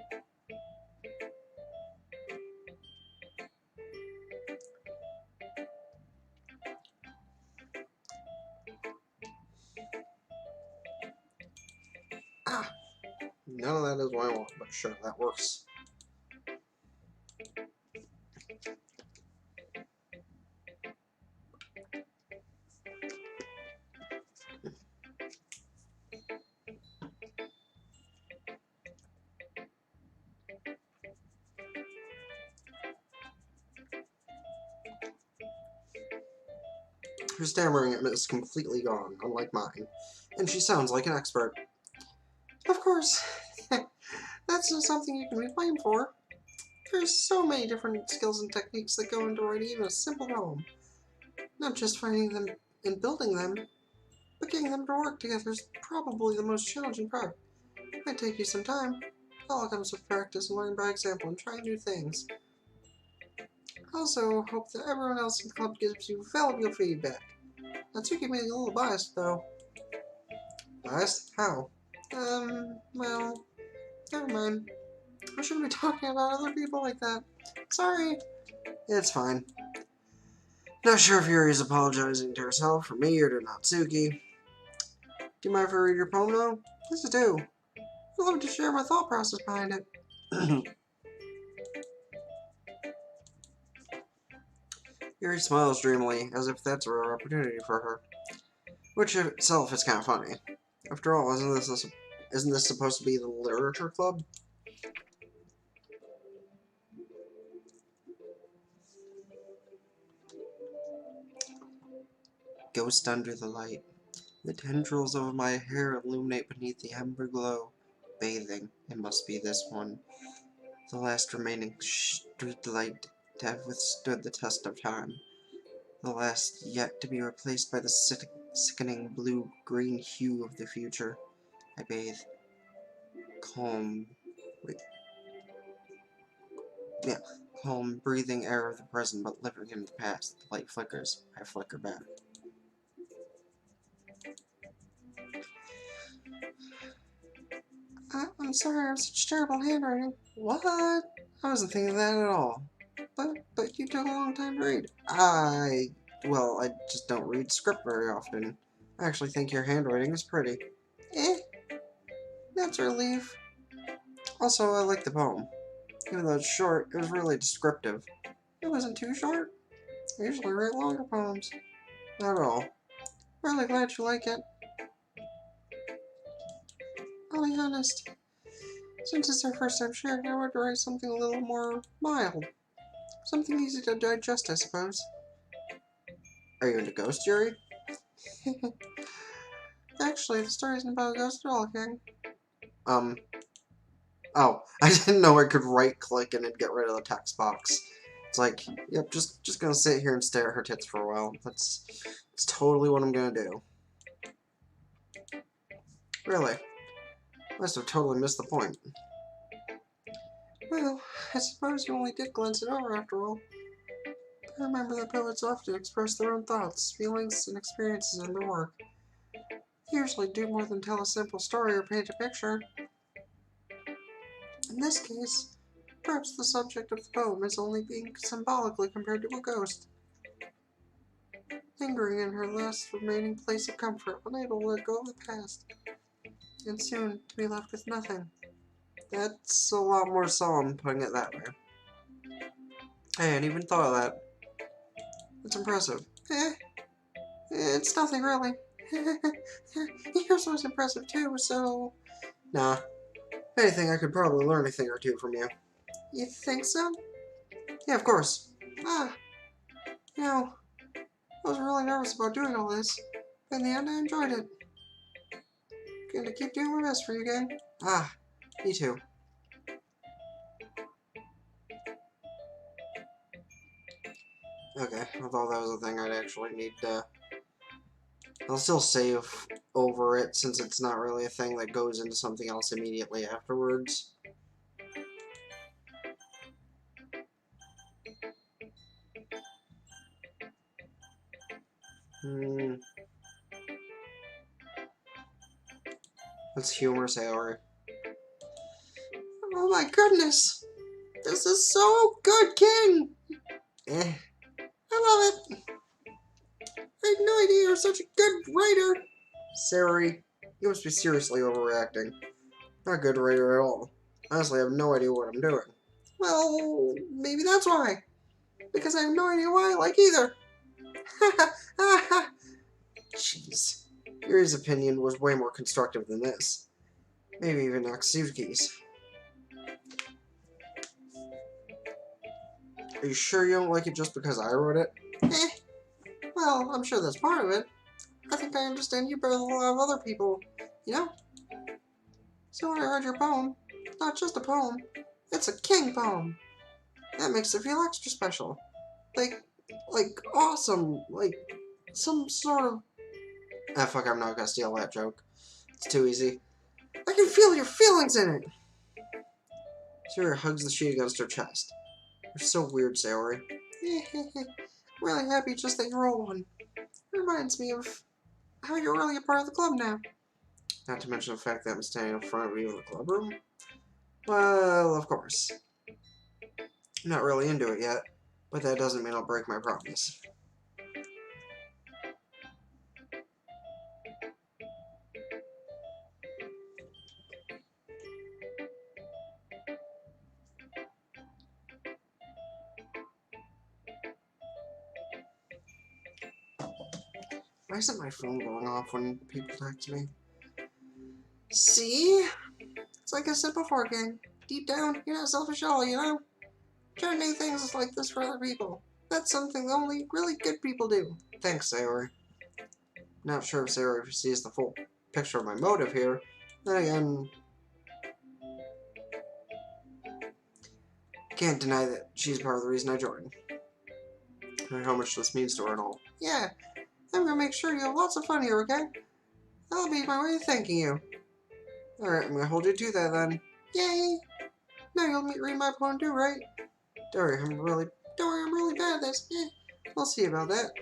Ah! None of that is what I want, but sure, that works. Her stammering is completely gone, unlike mine, and she sounds like an expert. Of course, that's not something you can be blamed for. There's so many different skills and techniques that go into writing even a simple poem. Not just finding them and building them, but getting them to work together is probably the most challenging part. It might take you some time. It all comes with practice and learning by example and trying new things. I also hope that everyone else in the club gives you valuable feedback. Natsuki may be a little biased, though. Biased? How? Well, never mind. I shouldn't be talking about other people like that. Sorry. It's fine. Not sure if Yuri is apologizing to herself, or me, or to Natsuki. Do you mind if I read your poem, though? Please do. I'd love to share my thought process behind it. Yuri smiles dreamily, as if that's a rare opportunity for her. Which in itself is kind of funny. After all, isn't this supposed to be the literature club? Ghost under the light. The tendrils of my hair illuminate beneath the amber glow. Bathing. It must be this one. The last remaining street light to have withstood the test of time. The last yet to be replaced by the sickening blue-green hue of the future. I bathe. Calm. Wait. Yeah. Calm, breathing air of the present, but living in the past. The light flickers. I flicker back. I'm sorry, I have such terrible handwriting. What? I wasn't thinking of that at all. But you took a long time to read. Well, I just don't read script very often. I actually think your handwriting is pretty. Eh, that's a relief. Also, I like the poem. Even though it's short, it was really descriptive. It wasn't too short. I usually write longer poems. Not at all. Really glad you like it. I'll be honest. Since it's our first time sharing, I would write something a little more mild. Something easy to digest, I suppose. Are you into ghost theory? Actually, the story isn't about a ghost at all, King. Oh, I didn't know I could right-click and it'd get rid of the text box. It's like, yep, just gonna sit here and stare at her tits for a while. That's totally what I'm gonna do. Really? Must have totally missed the point. Well, I suppose you only did glance it over after all. I remember that poets often express their own thoughts, feelings, and experiences in their work. They usually do more than tell a simple story or paint a picture. In this case, perhaps the subject of the poem is only being symbolically compared to a ghost, lingering in her last remaining place of comfort, unable to let go of the past, and soon to be left with nothing. That's a lot more solemn, putting it that way. I hadn't even thought of that. It's impressive. It's nothing really. Yours was impressive too, so... Nah. If anything, I could probably learn a thing or two from you. You think so? Yeah, of course. You know, I was really nervous about doing all this, but in the end I enjoyed it. Gonna keep doing my best for you, gang. Me too. Okay, I thought that was a thing I'd actually need to... I'll still save over it, since it's not really a thing that goes into something else immediately afterwards. Let's humor Sailor. Oh my goodness! This is so good, King! I love it! I had no idea you're such a good writer! Sari, you must be seriously overreacting. Not a good writer at all. Honestly, I have no idea what I'm doing. Well, maybe that's why. Because I have no idea why I like either. Jeez. Yuri's opinion was way more constructive than this. Maybe even Aksuki's. Are you sure you don't like it just because I wrote it? Well, I'm sure that's part of it. I think I understand you better than a lot of other people, you know? So when I heard your poem, it's not just a poem, it's a king poem. That makes it feel extra special. Like awesome, like some sort of... fuck, I'm not gonna steal that joke. It's too easy. I can feel your feelings in it! Sarah hugs the sheet against her chest. You're so weird, Sayori. Really happy just that you're all one. Reminds me of how you're really a part of the club now. Not to mention the fact that I'm standing in front of you in the club room. Well, of course. I'm not really into it yet, but that doesn't mean I'll break my promise. Why isn't my phone going off when people text me? See? It's like I said before, gang. Deep down, you're not selfish at all, you know? Trying to do things like this for other people. That's something only really good people do. Thanks, Sayori. Not sure if Sayori sees the full picture of my motive here. Then again, can't deny that she's part of the reason I joined. And how much this means to her and all. Yeah, I'm gonna make sure you have lots of fun here, okay? That'll be my way of thanking you. Alright, I'm gonna hold you to that then. Yay! Now you'll read my poem too, right? Don't worry, I'm really bad at this. We'll see about that.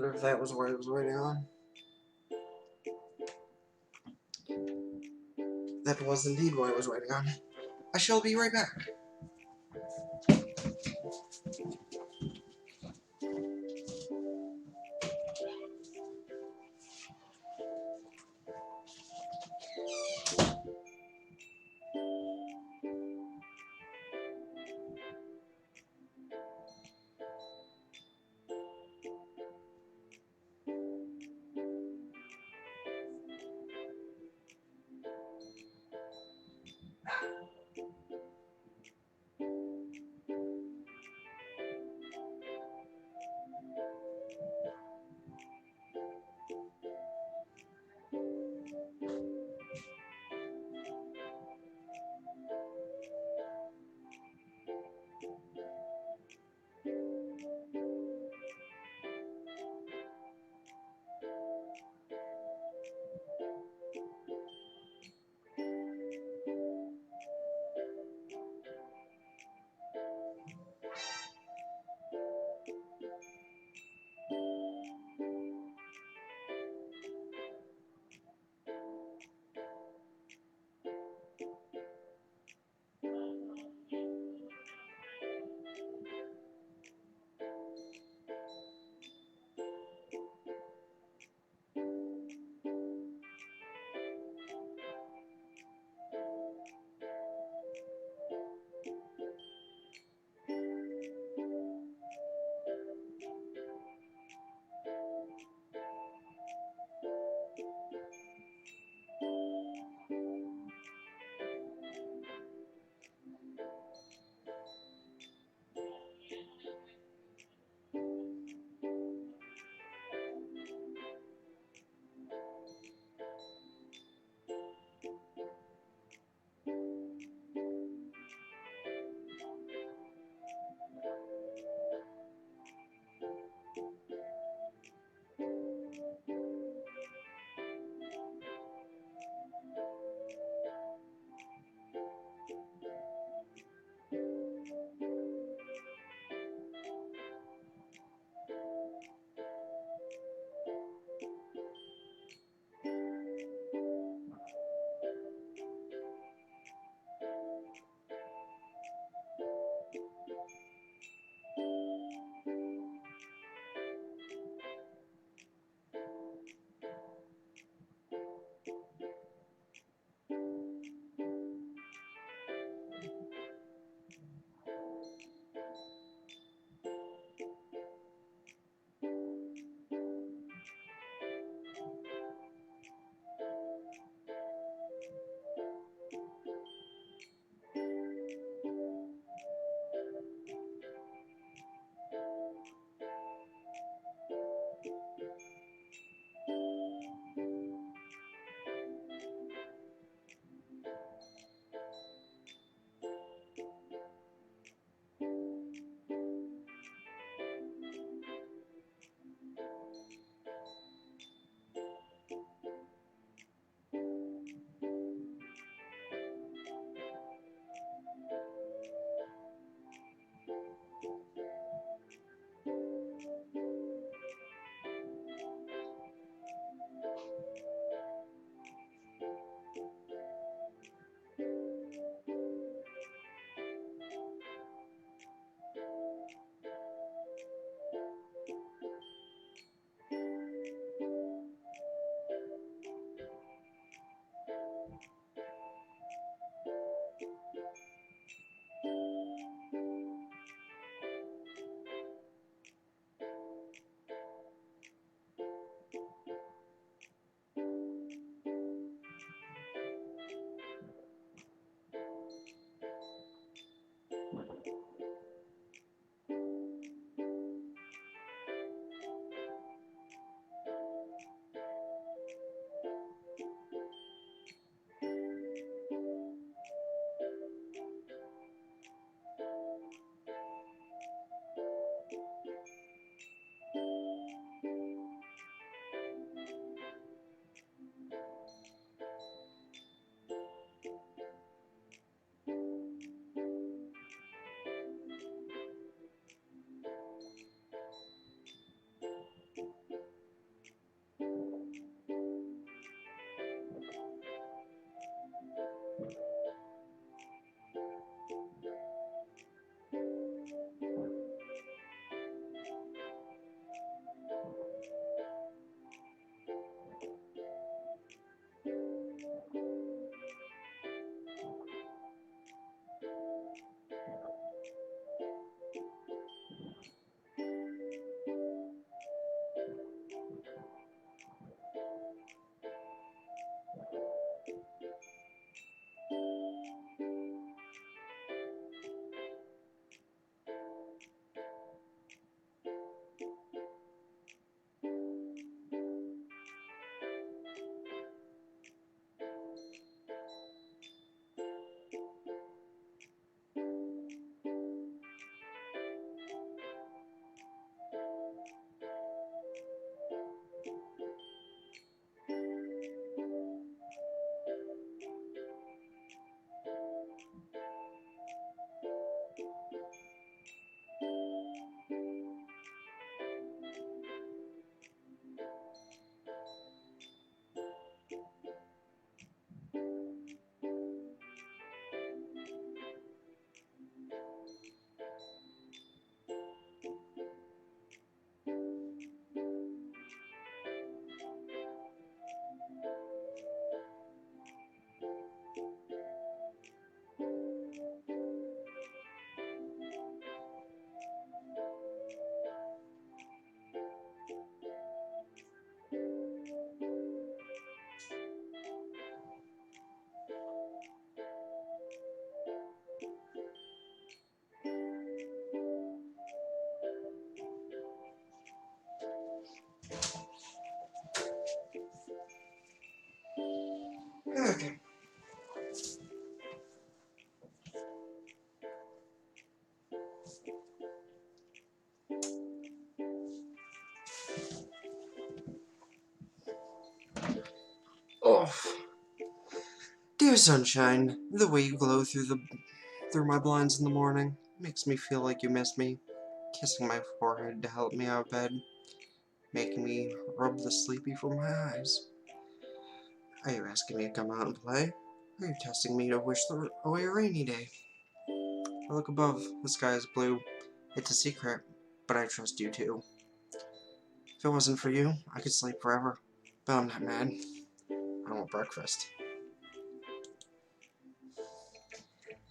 wonder if that was what I was waiting on. That was indeed what I was waiting on. I shall be right back. Oh, dear sunshine, the way you glow through my blinds in the morning makes me feel like you miss me. Kissing my forehead to help me out of bed, making me rub the sleepy from my eyes. Are you asking me to come out and play? Or are you testing me to wish away a rainy day? I look above. The sky is blue. It's a secret, but I trust you too. If it wasn't for you, I could sleep forever. But I'm not mad. I want breakfast.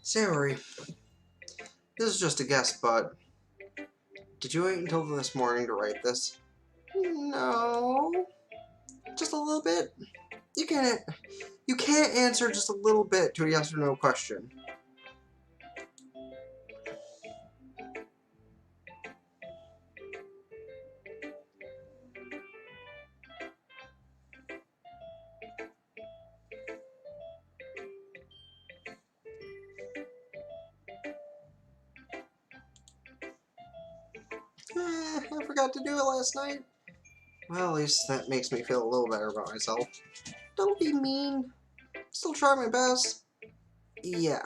Sorry. This is just a guess, but did you wait until this morning to write this? No. Just a little bit. You can't answer just a little bit to a yes or no question. I forgot to do it last night. Well, at least that makes me feel a little better about myself. Don't be mean. Still try my best. Yeah.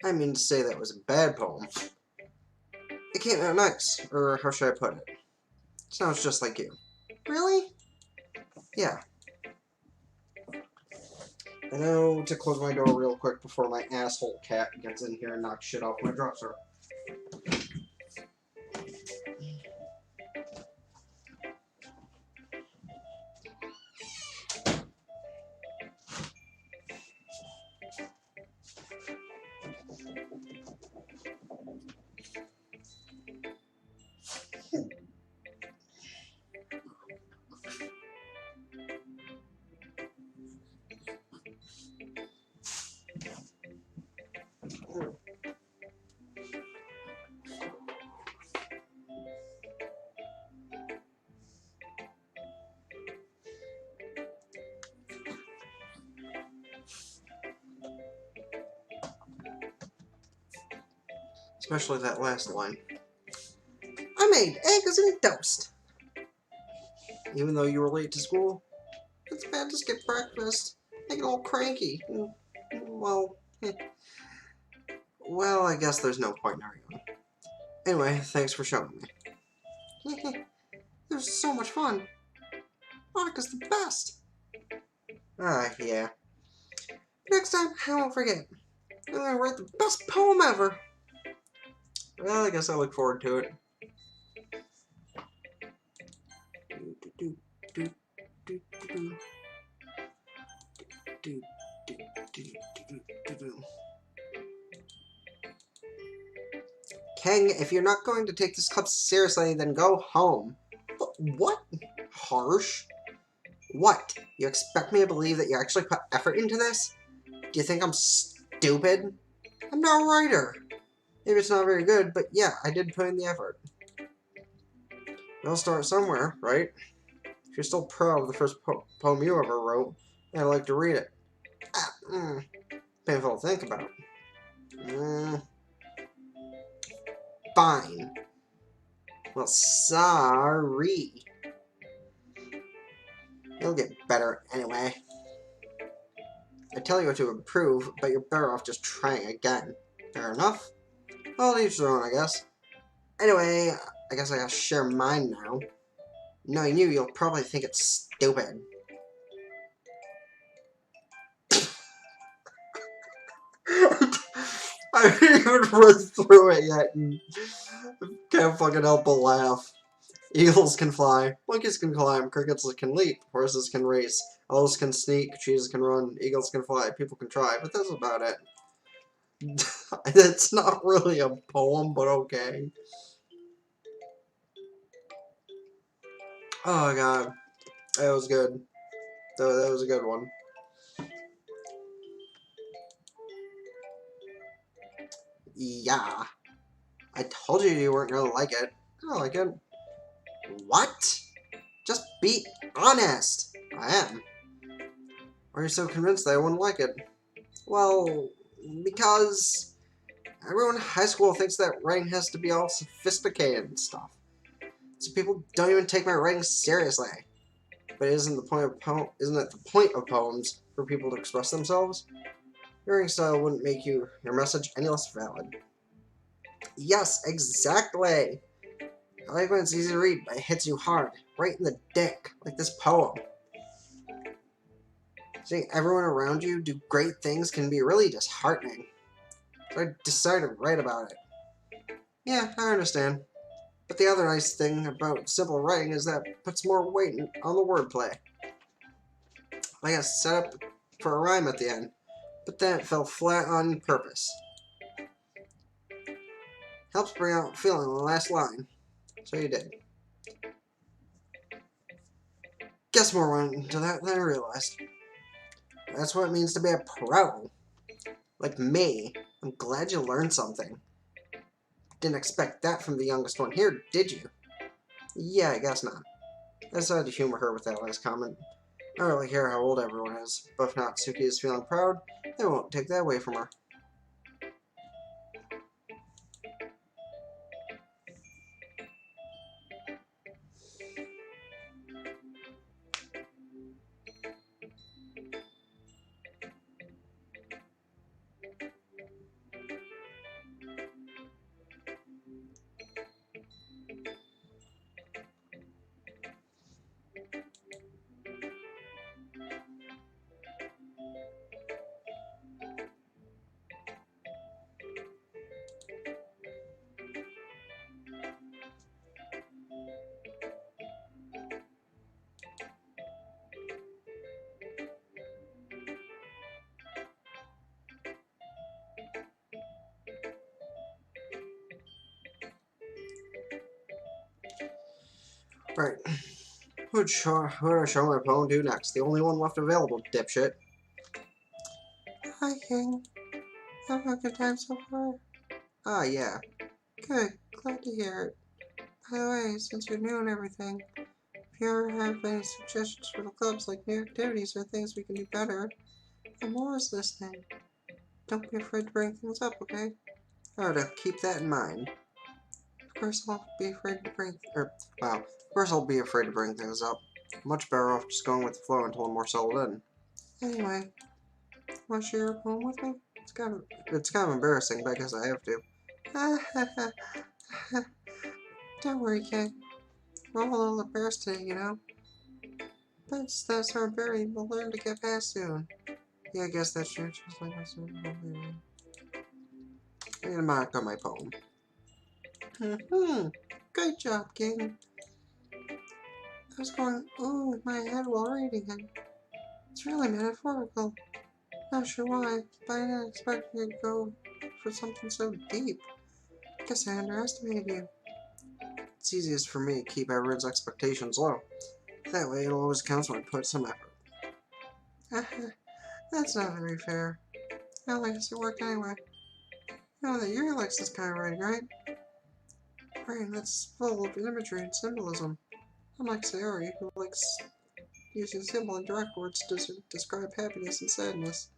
I mean to say that was a bad poem. It came out nice, or how should I put it? It sounds just like you. Really? Yeah. I know to close my door real quick before my asshole cat gets in here and knocks shit off my dresser. Especially that last line. I made eggs and toast. Even though you were late to school, it's bad to skip breakfast. I get all cranky. Well, well, I guess there's no point in arguing. Anyway, thanks for showing me. It was so much fun. Monica's the best. Ah, yeah. Next time, I won't forget. I'm gonna write the best poem ever. Well, I guess I look forward to it. King, if you're not going to take this club seriously, then go home. What? Harsh? What? You expect me to believe that you actually put effort into this? Do you think I'm stupid? I'm not a writer. Maybe it's not very good, but yeah, I did put in the effort. We'll start somewhere, right? If you're still proud of the first poem you ever wrote, I'd like to read it. Painful to think about. Fine. Well, sorry. You'll get better anyway. I tell you to improve, but you're better off just trying again. Fair enough? Well, each their own, I guess. Anyway, I guess I gotta share mine now. Knowing you, you'll probably think it's stupid. I haven't even read through it yet and can't fucking help but laugh. Eagles can fly, monkeys can climb, crickets can leap, horses can race, owls can sneak, cheeses can run, eagles can fly, people can try, but that's about it. It's not really a poem, but okay. Oh god, that was good. That was a good one. Yeah. I told you you weren't gonna like it. I don't like it. What? Just be honest. I am. Why are you so convinced that I wouldn't like it? Well, because everyone in high school thinks that writing has to be all sophisticated and stuff. So people don't even take my writing seriously. But isn't it the point of poems for people to express themselves? Your style wouldn't make your message any less valid. Yes, exactly. I like when it's easy to read, but it hits you hard, right in the dick, like this poem. Seeing everyone around you do great things can be really disheartening. So I decided to write about it. Yeah, I understand. But the other nice thing about simple writing is that it puts more weight on the wordplay. I got set up for a rhyme at the end, but then it fell flat on purpose. Helps bring out feeling in the last line. So you did. Guess more went into that than I realized. That's what it means to be a pro. Like me. I'm glad you learned something. Didn't expect that from the youngest one here, did you? Yeah, I guess not. I decided to humor her with that last comment. I don't really care how old everyone is, but if Natsuki is feeling proud, they won't take that away from her. Right. Who would I show my poem to next? The only one left available, dipshit. Hi, King. Having a good time so far? Ah, yeah. Good. Glad to hear it. By the way, since you're new and everything, if you ever have any suggestions for the clubs, like new activities or things we can do better, I'm always listening. Don't be afraid to bring things up, okay? Oh, to keep that in mind. Of course I'll be afraid to bring things up. Much better off just going with the flow until I'm more settled in. Anyway, want to share your poem with me? It's kind of embarrassing, but I guess I have to. Don't worry, kid. We're all a little embarrassed today, you know? But that's our berry. We'll learn to get past soon. Yeah, I guess that's true. Just like my son. And I'm not got my poem. Great job, King. I was going ooh in my head while reading it. It's really metaphorical. Not sure why, but I didn't expect you to go for something so deep. Guess I underestimated you. It's easiest for me to keep everyone's expectations low. That way it always counts when I put some effort. That's not very fair. I don't like to see work anyway. You know that Yuri likes this kind of writing, right? Writing that's full of imagery and symbolism. Unlike Sayori, who likes using simple and direct words to describe happiness and sadness.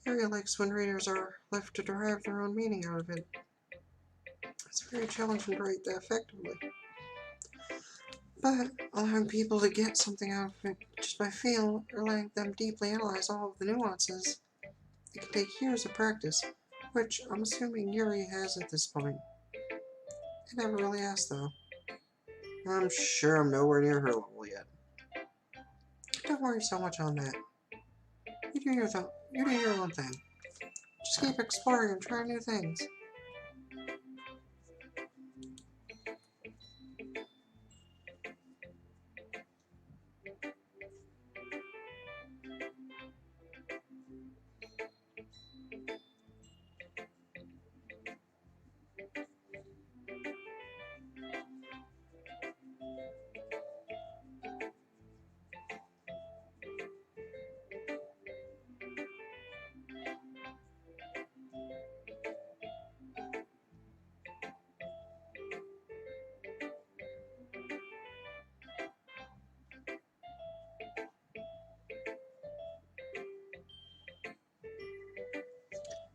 Yuri likes when readers are left to derive their own meaning out of it. It's very challenging to write that effectively. But allowing people to get something out of it just by feeling or letting them deeply analyze all of the nuances, it can take years of practice, which I'm assuming Yuri has at this point. I never really asked though. I'm sure I'm nowhere near her level yet. Don't worry so much on that. You do your own thing. Just keep exploring and trying new things.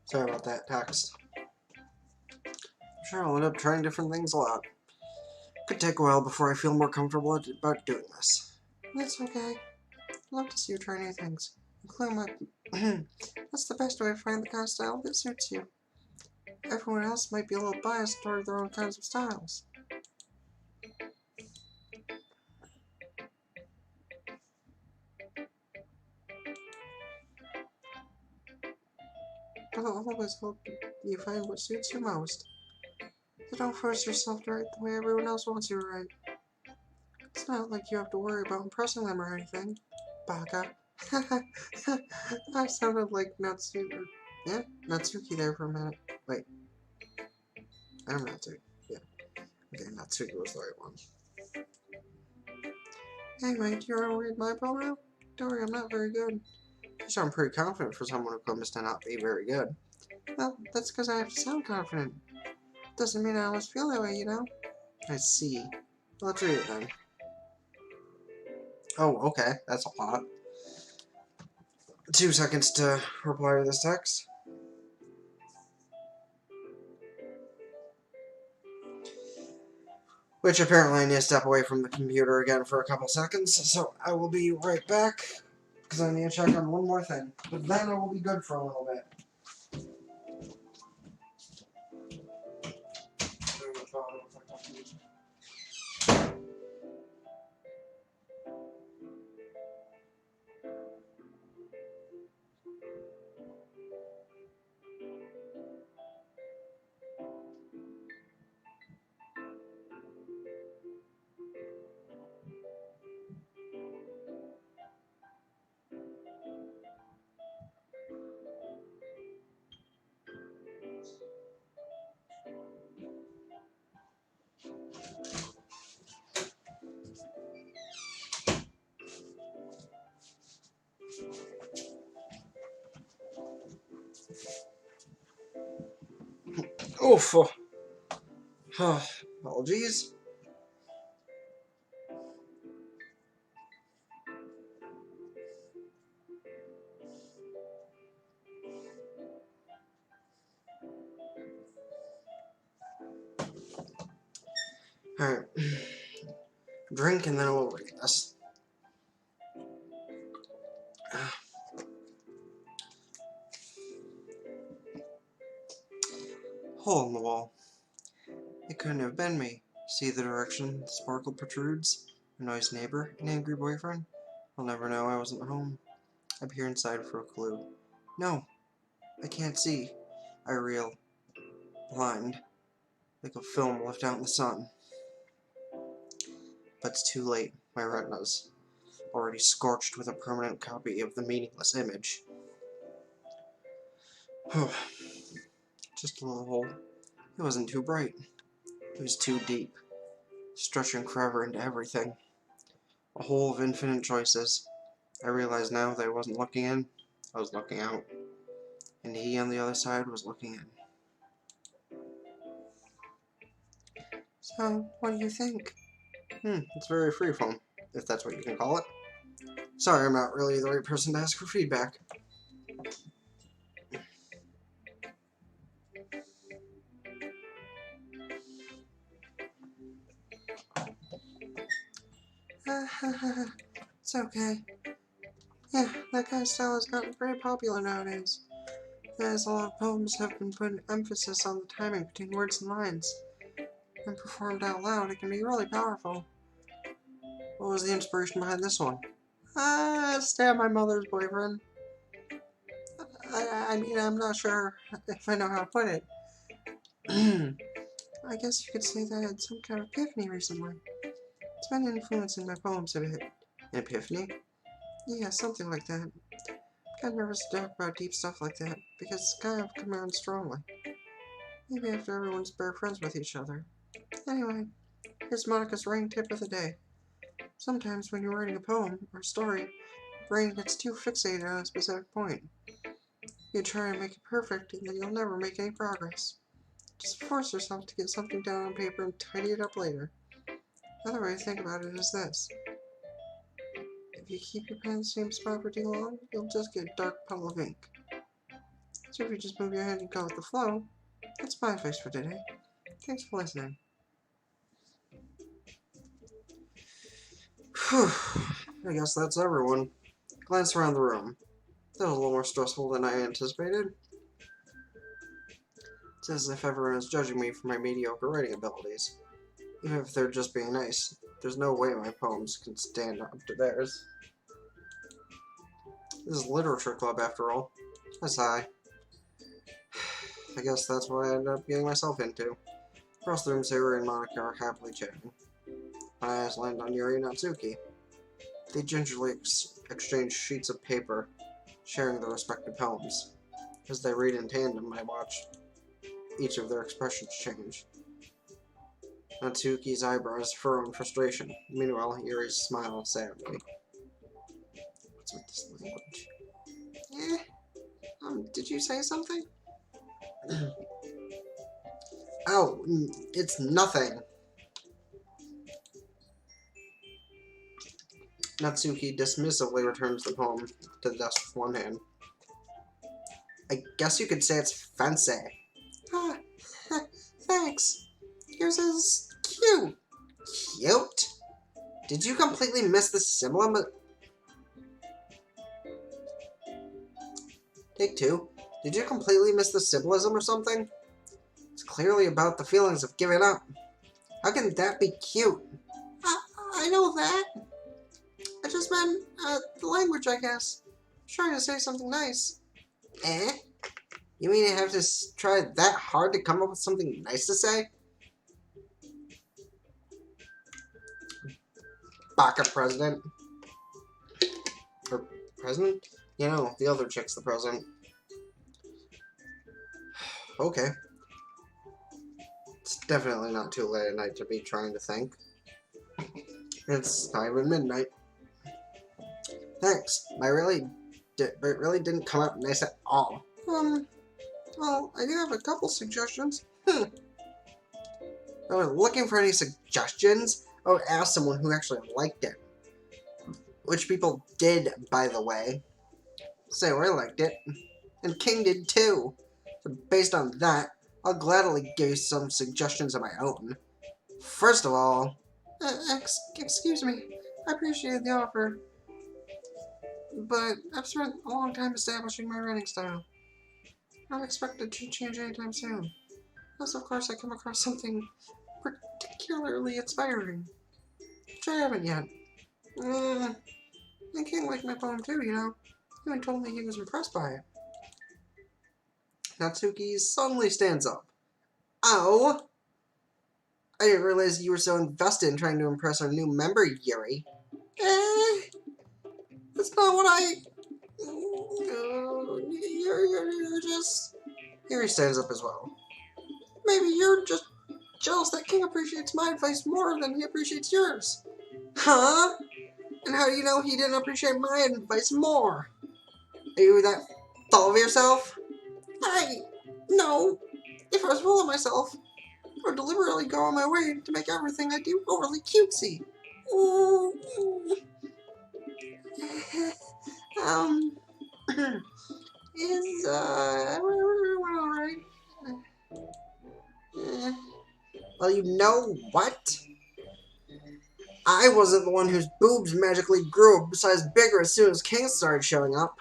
Sorry about that text. I'm sure I'll end up trying different things a lot. Could take a while before I feel more comfortable about doing this. It's okay. I'd love to see you try new things. Including my... That's the best way to find the kind of style that suits you. Everyone else might be a little biased toward their own kinds of styles. But I'll always hope you find what suits you most. So don't force yourself to write the way everyone else wants you to write. It's not like you have to worry about impressing them or anything. Baka. I sounded like Natsuki there for a minute. Wait, I'm Natsuki. Yeah. Okay, Natsuki was the right one. Anyway, do you want to read my poem now? Don't worry, I'm not very good. You sound pretty confident for someone who claims to not be very good. Well, that's because I have to sound confident. Doesn't mean I always feel that way, you know? I see. Well, let's read it then. Oh, okay. That's a lot. 2 seconds to reply to this text. Which apparently I need to step away from the computer again for a couple seconds, so I will be right back, because I need to check on one more thing. But then I will be good for a little bit. Oof. Apologies. Alright. Drink and then we'll read this. Hole in the wall. It couldn't have been me. See the direction the sparkle protrudes? A noisy neighbor? An angry boyfriend? I'll never know I wasn't home. I peer inside for a clue. No, I can't see. I reel. Blind. Like a film left out in the sun. But it's too late. My retina's already scorched with a permanent copy of the meaningless image. Just a little hole. It wasn't too bright. It was too deep, stretching forever into everything. A hole of infinite choices. I realize now that I wasn't looking in, I was looking out. And he on the other side was looking in. So, what do you think? It's very freeform, if that's what you can call it. Sorry, I'm not really the right person to ask for feedback. It's okay. Yeah, that kind of style has gotten very popular nowadays. As a lot of poems have been putting emphasis on the timing between words and lines. When performed out loud, it can be really powerful. What was the inspiration behind this one? Stab my mother's boyfriend. I mean, I'm not sure if I know how to put it. I guess you could say that I had some kind of epiphany recently. It's been influencing my poems a bit. An epiphany? Yeah, something like that. I'm kind of nervous to talk about deep stuff like that, because it's kind of come on strongly. Maybe after everyone's better friends with each other. Anyway, here's Monica's ring tip of the day. Sometimes when you're writing a poem or story, your brain gets too fixated on a specific point. You try and make it perfect, and then you'll never make any progress. Just force yourself to get something down on paper and tidy it up later. Another way to think about it is this. If you keep your pen in the same spot for too long, you'll just get a dark puddle of ink. So if you just move your hand and go with the flow, that's my advice for today. Thanks for listening. Whew. I guess that's everyone. Glance around the room. That was a little more stressful than I anticipated. It's as if everyone is judging me for my mediocre writing abilities. Even if they're just being nice, there's no way my poems can stand up to theirs. This is literature club, after all. I sigh. I guess that's what I ended up getting myself into. Across the room, Sayori and Monica are happily chatting. My eyes land on Yuri and Natsuki. They gingerly exchange sheets of paper, sharing their respective poems. As they read in tandem, I watch each of their expressions change. Natsuki's eyebrows furrow in frustration. Meanwhile, Yuri's smile sadly. What's with this language? Did you say something? Oh, it's nothing. Natsuki dismissively returns the poem to the desk with one hand. I guess you could say it's fancy. Ah, thanks. Yours is cute. Cute? Did you completely miss the symbolism? Take two. Did you completely miss the symbolism or something? It's clearly about the feelings of giving up. How can that be cute? I know that. I just meant, the language, I guess. Trying to say something nice. Eh? You mean you have to try that hard to come up with something nice to say? Baka president. Or president? You know, the other chick's the president. Okay. It's definitely not too late at night to be trying to think. It's not even midnight. Thanks. It really didn't come out nice at all. Well, I do have a couple suggestions. I was looking for any suggestions. I would ask someone who actually liked it. Which people did, by the way. Sayori liked it. And King did too. So based on that, I'll gladly give you some suggestions of my own. First of all... excuse me. I appreciate the offer. But I've spent a long time establishing my writing style. I'm expected to change anytime soon. Unless, of course, I come across something particularly inspiring. Which I haven't yet. And King liked my poem too, you know. He even told me he was impressed by it. Natsuki suddenly stands up. Oh! I didn't realize you were so invested in trying to impress our new member, Yuri. That's not what I... You're just... Yuri stands up as well. Maybe you're just jealous that King appreciates my advice more than he appreciates yours. Huh? And how do you know he didn't appreciate my advice more? Are you that full of yourself? No. If I was full of myself, I would deliberately go on my way to make everything I do overly cutesy. Is, everyone alright? Well, you know what? I wasn't the one whose boobs magically grew a size bigger as soon as King started showing up.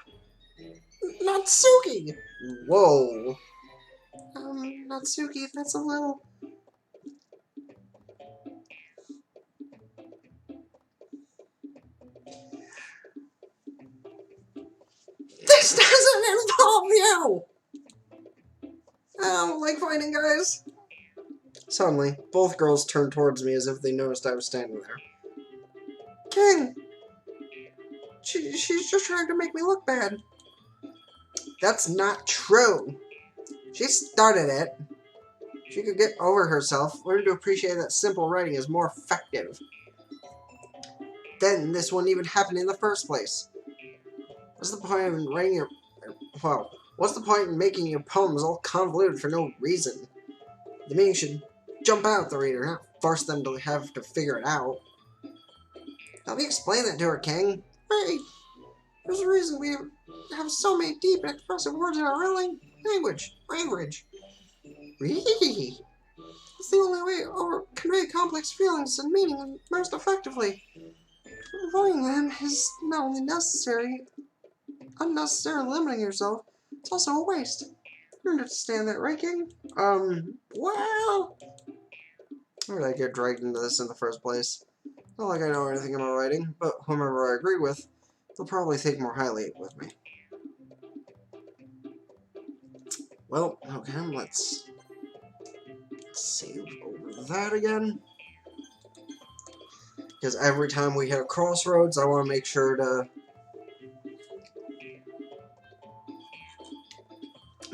Natsuki! Whoa. Natsuki, that's a little... This doesn't involve you! I don't like fighting guys. Suddenly, both girls turned towards me as if they noticed I was standing there. King! She's just trying to make me look bad. That's not true. She started it. She could get over herself, learn to appreciate that simple writing is more effective. Then this wouldn't even happen in the first place. What's the point in writing your... Well, what's the point in making your poems all convoluted for no reason? The meaning should jump out at the reader, not force them to have to figure it out. Help me explain that to her, King. Hey, there's a reason we have so many deep and expressive words in our language. Really? It's the only way to convey complex feelings and meaning most effectively. Avoiding them is not only unnecessary limiting yourself, it's also a waste. You don't understand that, right, King? Well... How did I get dragged into this in the first place? Not like I know anything about writing, but whomever I agree with, they'll probably think more highly with me. Well, okay, let's save over that again. Because every time we hit a crossroads, I want to make sure to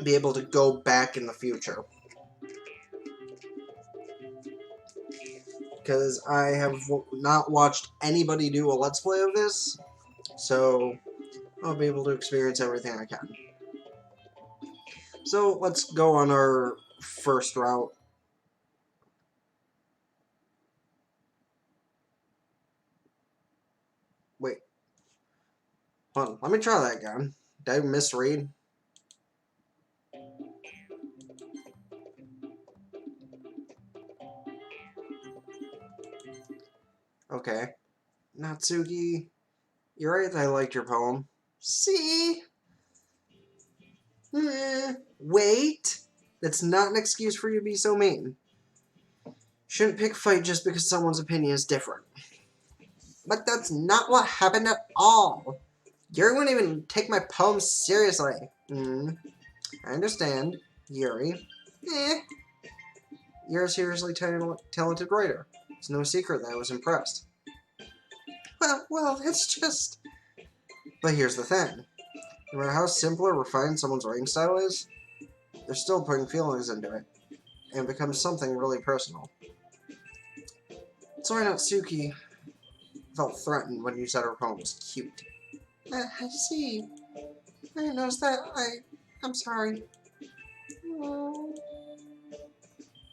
be able to go back in the future. Because I have not watched anybody do a Let's Play of this, so I'll be able to experience everything I can. So let's go on our first route. Wait. Hold on, let me try that again. Did I misread? Okay. Natsuki, you're right that I liked your poem. See? Wait! That's not an excuse for you to be so mean. Shouldn't pick a fight just because someone's opinion is different. But that's not what happened at all. Yuri wouldn't even take my poem seriously. I understand. Yuri. You're a seriously talented writer. It's no secret that I was impressed. Well, it's just... But here's the thing. No matter how simple or refined someone's writing style is, they're still putting feelings into it, and it becomes something really personal. That's why Natsuki felt threatened when you said her poem was cute. I see. I didn't notice that. I'm sorry.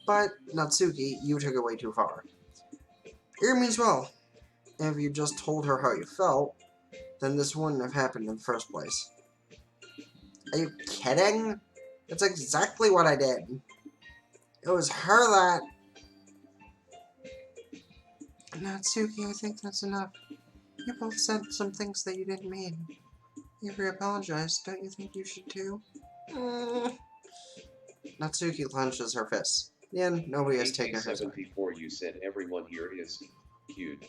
But, Natsuki, you took it way too far. Ear means well. And if you just told her how you felt, then this wouldn't have happened in the first place. Are you kidding? That's exactly what I did. It was her that... Natsuki, I think that's enough. You both said some things that you didn't mean. If you apologized, don't you think you should too? Natsuki clenches her fists. In the end, nobody has taken her side. Before you said everyone here is cute.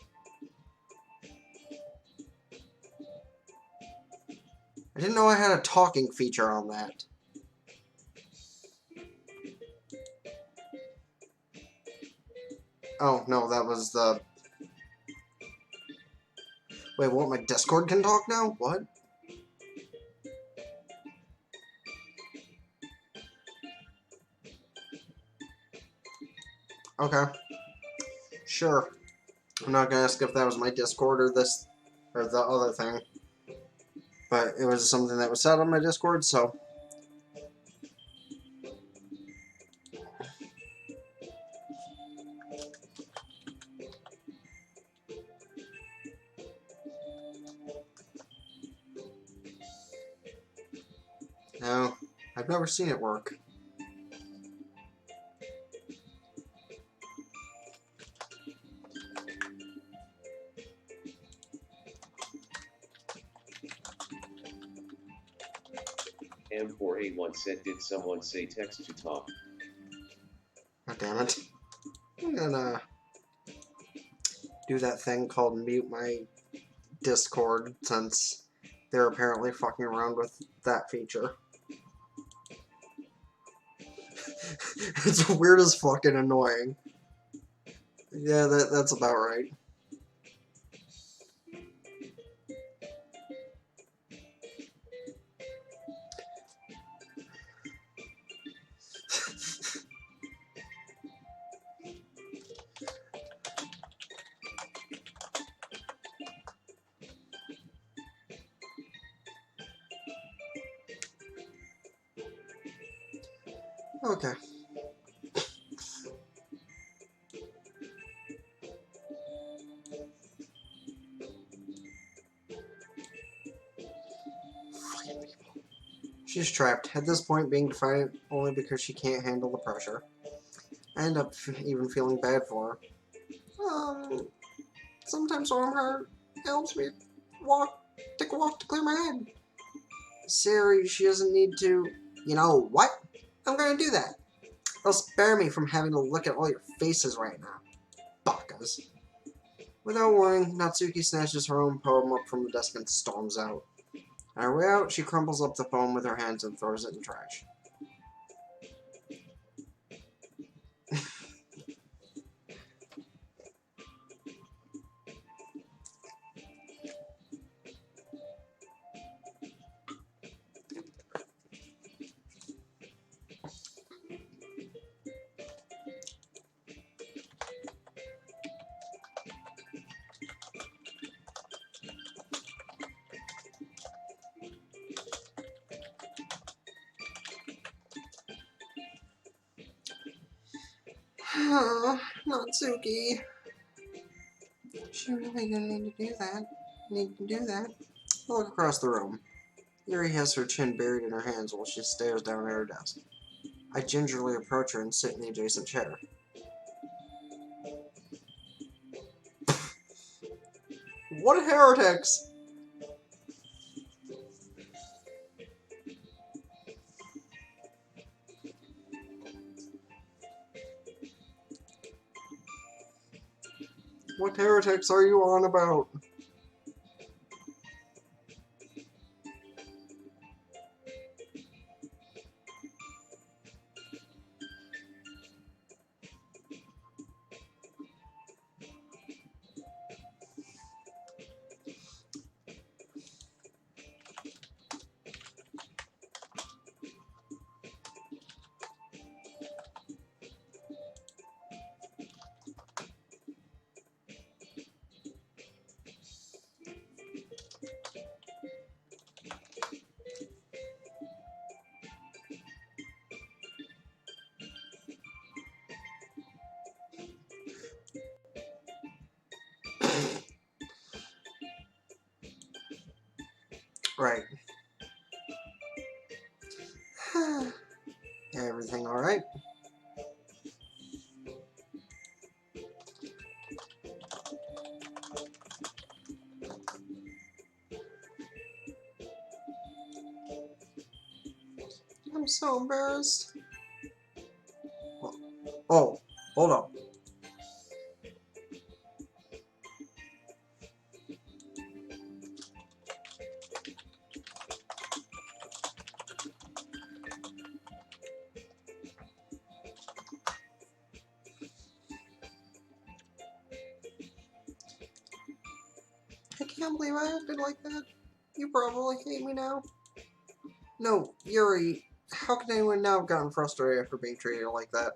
I didn't know I had a talking feature on that. Oh, no, that was the... Wait, what? My Discord can talk now? What? Okay. Sure. I'm not gonna ask if that was my Discord or this... or the other thing. But it was something that was said on my Discord, so... No, I've never seen it work. M4A1 said, did someone say text to talk? God damn it. I'm gonna do that thing called mute my Discord, since they're apparently fucking around with that feature. It's weird as fucking annoying. Yeah, that's about right. Okay. She's trapped, at this point being defiant only because she can't handle the pressure. I end up even feeling bad for her. Sometimes when I'm hurt, helps me take a walk to clear my head. Siri, she doesn't need to... You know what? I'm gonna do that. It'll spare me from having to look at all your faces right now. Bakas. Without warning, Natsuki snatches her own poem up from the desk and storms out. On her way out, she crumples up the poem with her hands and throws it in the trash. Natsuki. She really didn't need to do that. Look across the room. Yuri has her chin buried in her hands while she stares down at her desk. I gingerly approach her and sit in the adjacent chair. What heretics! What heretics are you on about? Right. Everything alright? I'm so embarrassed. Oh, hold up. I can't believe I acted like that. You probably hate me now. No, Yuri, how can anyone now have gotten frustrated after being treated like that?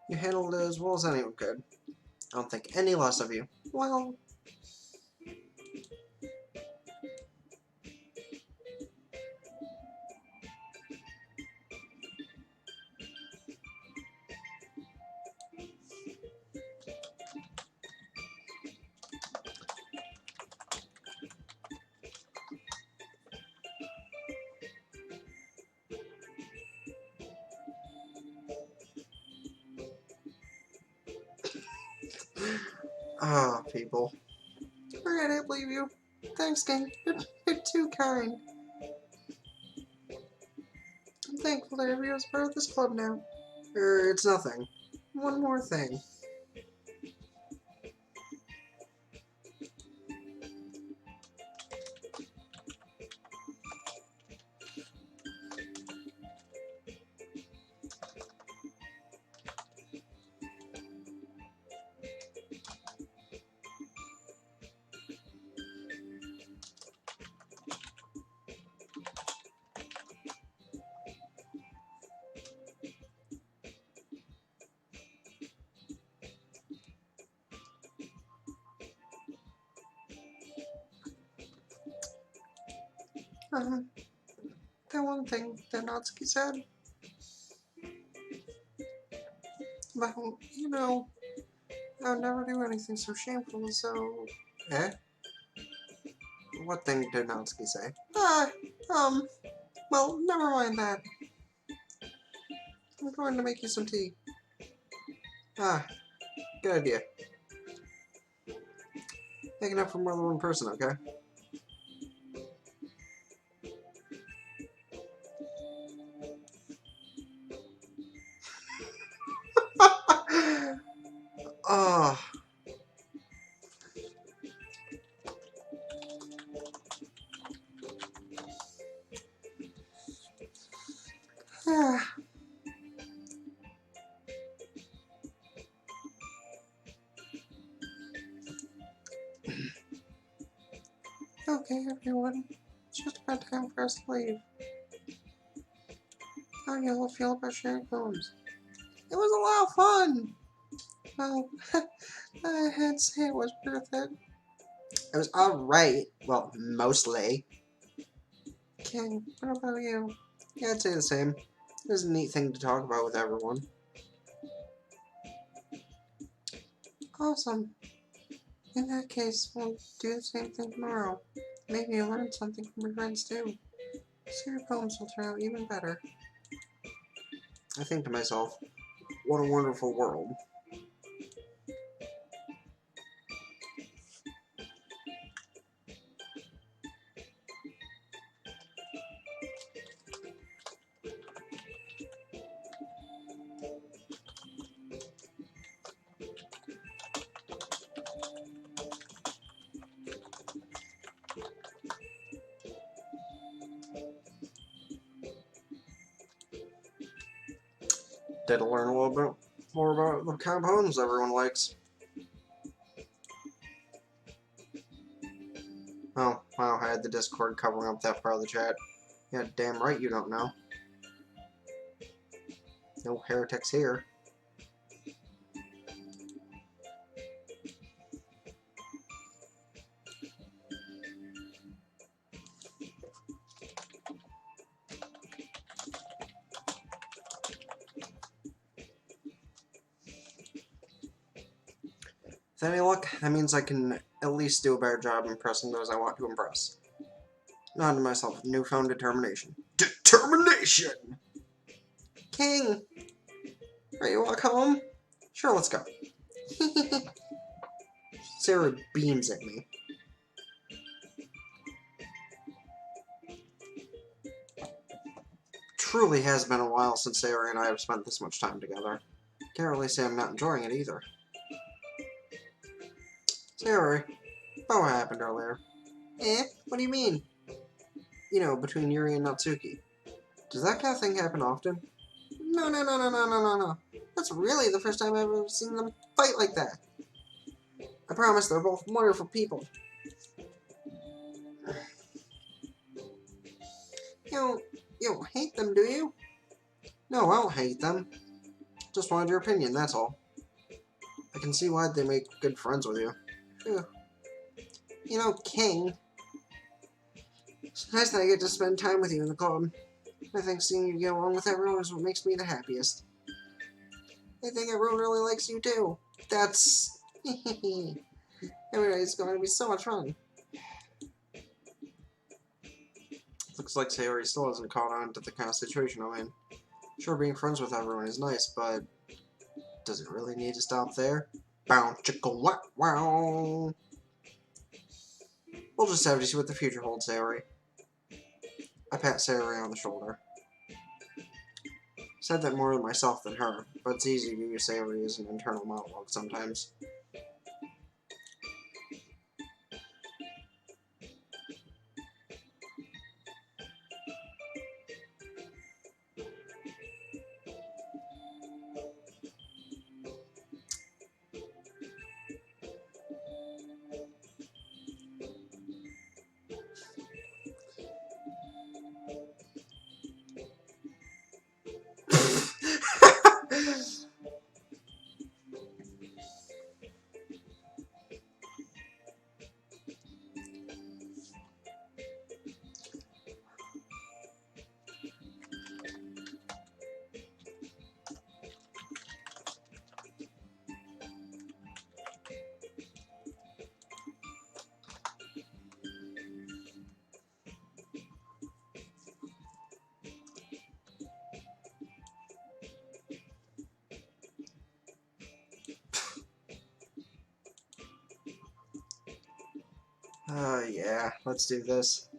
You handled it as well as anyone could. I don't think any less of you. Well... Ah, people. Alright, I believe you. Thanks, gang. You're too kind. I'm thankful to have you as part of this club now. It's nothing. One more thing. That one thing that Natsuki said. Well, you know, I would never do anything so shameful, so... Eh? What thing did Natsuki say? Well, never mind that. I'm going to make you some tea. Ah, good idea. Make enough for more than one person, okay? Oh. Ah. Okay, everyone. It's just about time for us to leave. How do you all feel about sharing poems? It was a lot of fun! Well, I'd say it was worth it. It was alright. Well, mostly. King, what about you? Yeah, I'd say the same. It was a neat thing to talk about with everyone. Awesome. In that case, we'll do the same thing tomorrow. Maybe you'll learn something from your friends too. So your poems will turn out even better. I think to myself, what a wonderful world. Did learn a little bit more about the kind of poems everyone likes. Oh, wow, I had the Discord covering up that part of the chat. Yeah, damn right you don't know. No heretics here. With any luck, that means I can at least do a better job impressing those I want to impress. Nodding to myself with newfound determination. Determination! King! Ready to walk home? Sure, let's go. Sarah beams at me. Truly has been a while since Sarah and I have spent this much time together. Can't really say I'm not enjoying it either. Sarah, what happened earlier? What do you mean? You know, between Yuri and Natsuki. Does that kind of thing happen often? No. That's really the first time I've ever seen them fight like that. I promise they're both wonderful people. You don't hate them, do you? No, I don't hate them. Just wanted your opinion, that's all. I can see why they make good friends with you. Phew. You know, King, it's nice that I get to spend time with you in the club. I think seeing you get along with everyone is what makes me the happiest. I think everyone really likes you too. That's... Everybody's going to be so much fun. Looks like Sayori still hasn't caught on to the kind of situation I'm in. Sure, being friends with everyone is nice, but does it really need to stop there? Bow chicka wow wow. We'll just have to see what the future holds, Sayori. I pat Sayori on the shoulder. Said that more to myself than her, but it's easy to use Sayori as an internal monologue sometimes. Yeah, let's do this.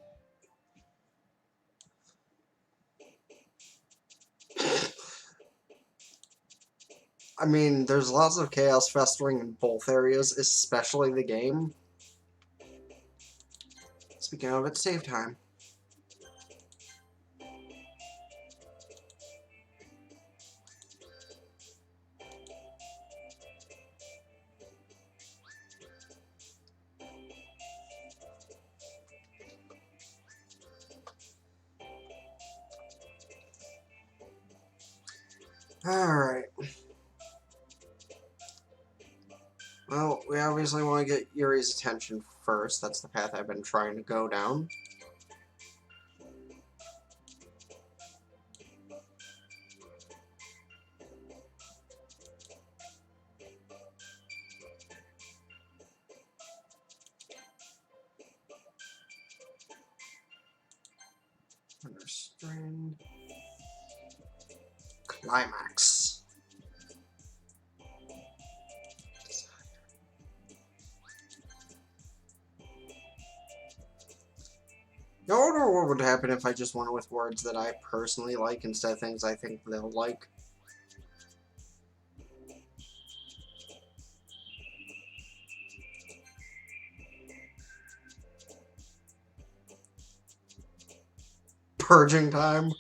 I mean, there's lots of chaos festering in both areas, especially the game. Speaking of it, save time. Alright. Well, we obviously want to get Yuri's attention first. That's the path I've been trying to go down. Understand. Climax. I wonder what would happen if I just went with words that I personally like instead of things I think they'll like. Purging time.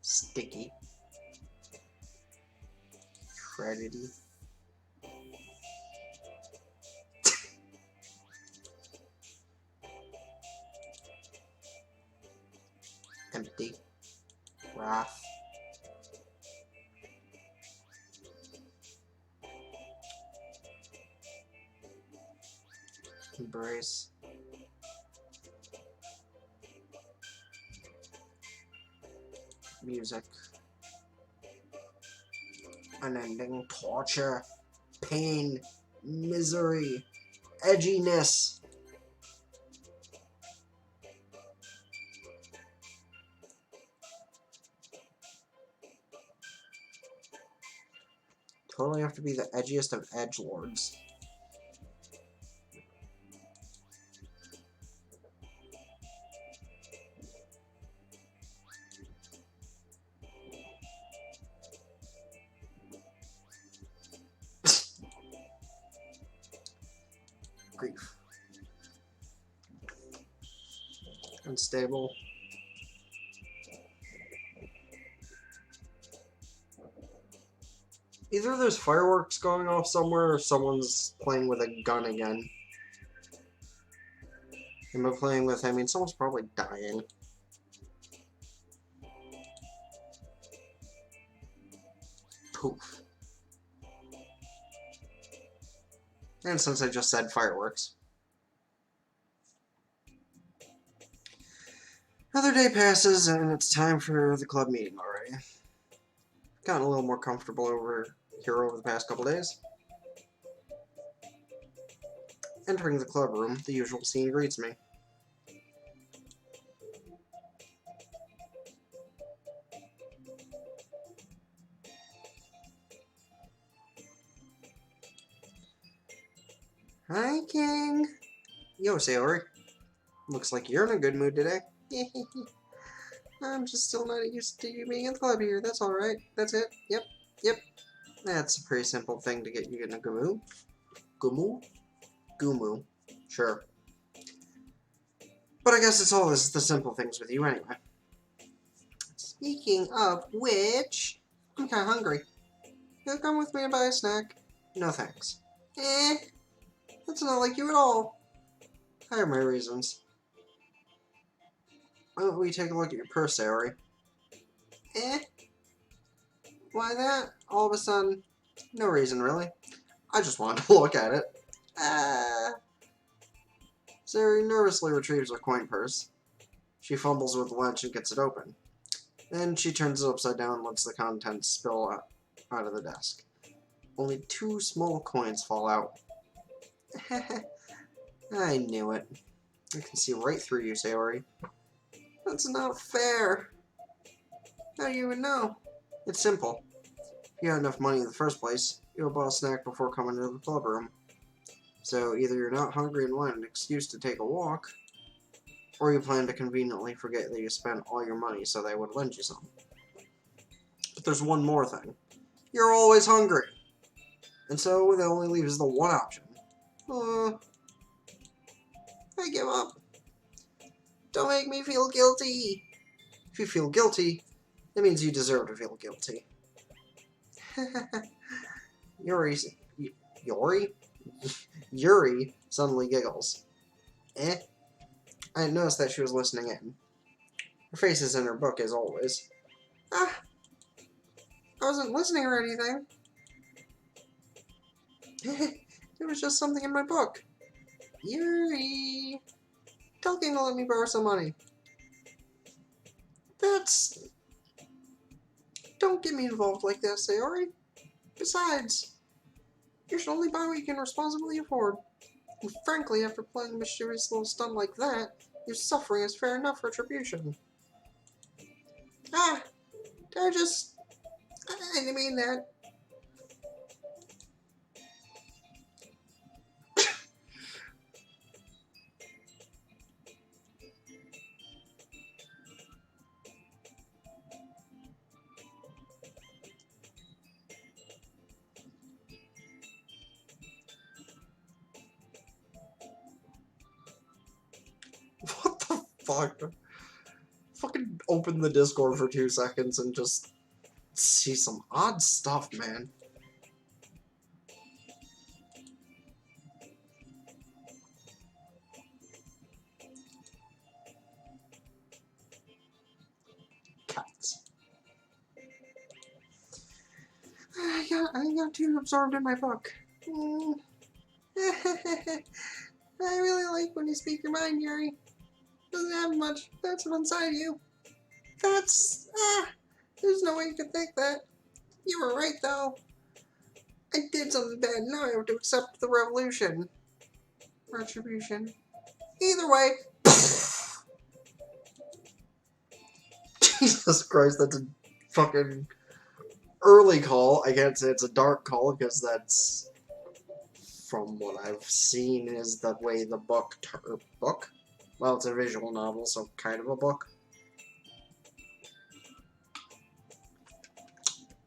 Sticky. Shreddedy. Empty. Wrath. Embrace. Music. Unending torture. Pain. Misery. Edginess. Totally have to be the edgiest of edgelords. Grief. Unstable. Either there's fireworks going off somewhere or someone's playing with a gun again. And by playing with, I mean someone's probably dying. Poof. And since I just said fireworks. Another day passes and it's time for the club meeting already. Gotten a little more comfortable over the past couple days. Entering the club room, the usual scene greets me. Hi, King. Yo, Sailor. Looks like you're in a good mood today. I'm just still not used to you being in the club here. That's alright. That's it. Yep. That's a pretty simple thing to get you in a good mood. Gumu. Sure. But I guess it's all the simple things with you anyway. Speaking of which, I'm kinda hungry. You'll come with me and buy a snack? No thanks. That's not like you at all. I have my reasons. Why don't we take a look at your purse, Saori? Why that? All of a sudden? No reason, really. I just wanted to look at it. Saori nervously retrieves her coin purse. She fumbles with the latch and gets it open. Then she turns it upside down and lets the contents spill out of the desk. Only 2 small coins fall out. I knew it. I can see right through you, Sayori. That's not fair. How do you even know? It's simple. If you had enough money in the first place, you would buy a snack before coming to the club room. So either you're not hungry and want an excuse to take a walk, or you plan to conveniently forget that you spent all your money so they would lend you some. But there's one more thing. You're always hungry. And so that only leaves the one option. I give up. Don't make me feel guilty. If you feel guilty, that means you deserve to feel guilty. Yuri suddenly giggles. I didn't notice that she was listening in. Her face is in her book as always. I wasn't listening or anything. It was just something in my book. Yuri, tell King to let me borrow some money. Don't get me involved like that, Sayori. Besides, you should only buy what you can responsibly afford. And frankly, after playing a mischievous little stunt like that, your suffering is fair enough retribution. I didn't mean that. What the fuck? Fucking open the Discord for 2 seconds and just see some odd stuff, man. Cats. I got too absorbed in my book. I really like when you speak your mind, Yuri. Doesn't have much. That's what's inside you. There's no way you could think that. You were right, though. I did something bad. Now I have to accept the revolution. Retribution. Either way. Jesus Christ, that's a fucking early call. I can't say it's a dark call because that's, from what I've seen, is the way the book. Well, it's a visual novel, so kind of a book.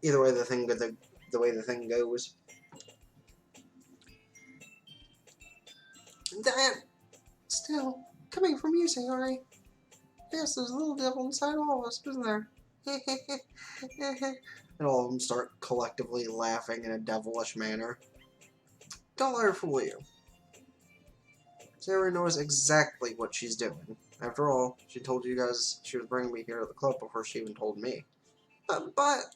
Either way, the way the thing goes. That still coming from you, Sayori. Yes, there's a little devil inside all of us, isn't there? And all of them start collectively laughing in a devilish manner. Don't let her fool you. Sayori knows exactly what she's doing. After all, she told you guys she was bringing me here to the club before she even told me. But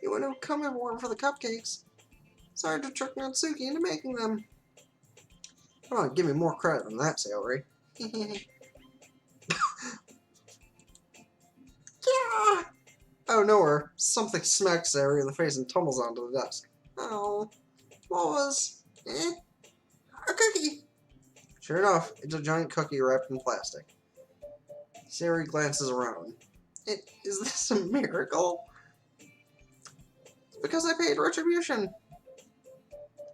you wouldn't have come if it weren't for the cupcakes. Sorry to trick Natsuki into making them. Come on, give me more credit than that, Sayori. Yeah! Out of nowhere, something smacks Sayori in the face and tumbles onto the desk. Oh, what was... a cookie! Sure enough, it's a giant cookie wrapped in plastic. Sayori glances around. Is this a miracle? It's because I paid retribution.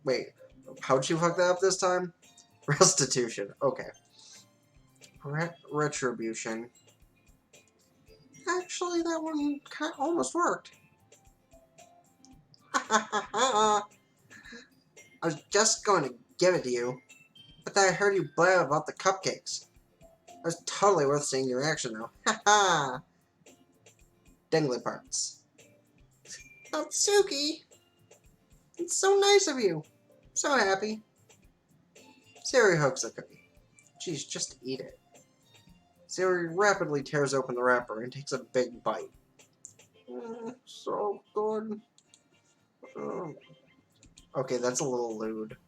Wait, how'd you fuck that up this time? Restitution, okay. Retribution. Actually, that one almost worked. I was just going to give it to you, but then I heard you blab about the cupcakes. It was totally worth seeing your reaction, though. Ha ha! Dingly parts. Natsuki! It's so nice of you. So happy. Sayori hugs the cookie. Geez, just eat it. Sayori rapidly tears open the wrapper and takes a big bite. So good. Okay, that's a little lewd.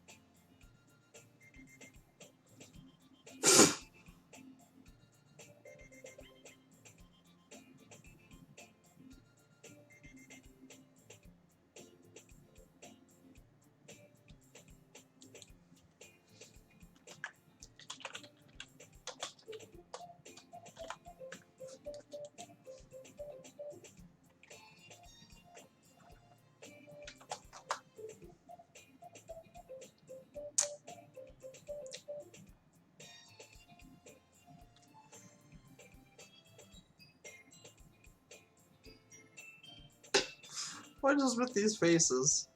What is with these faces?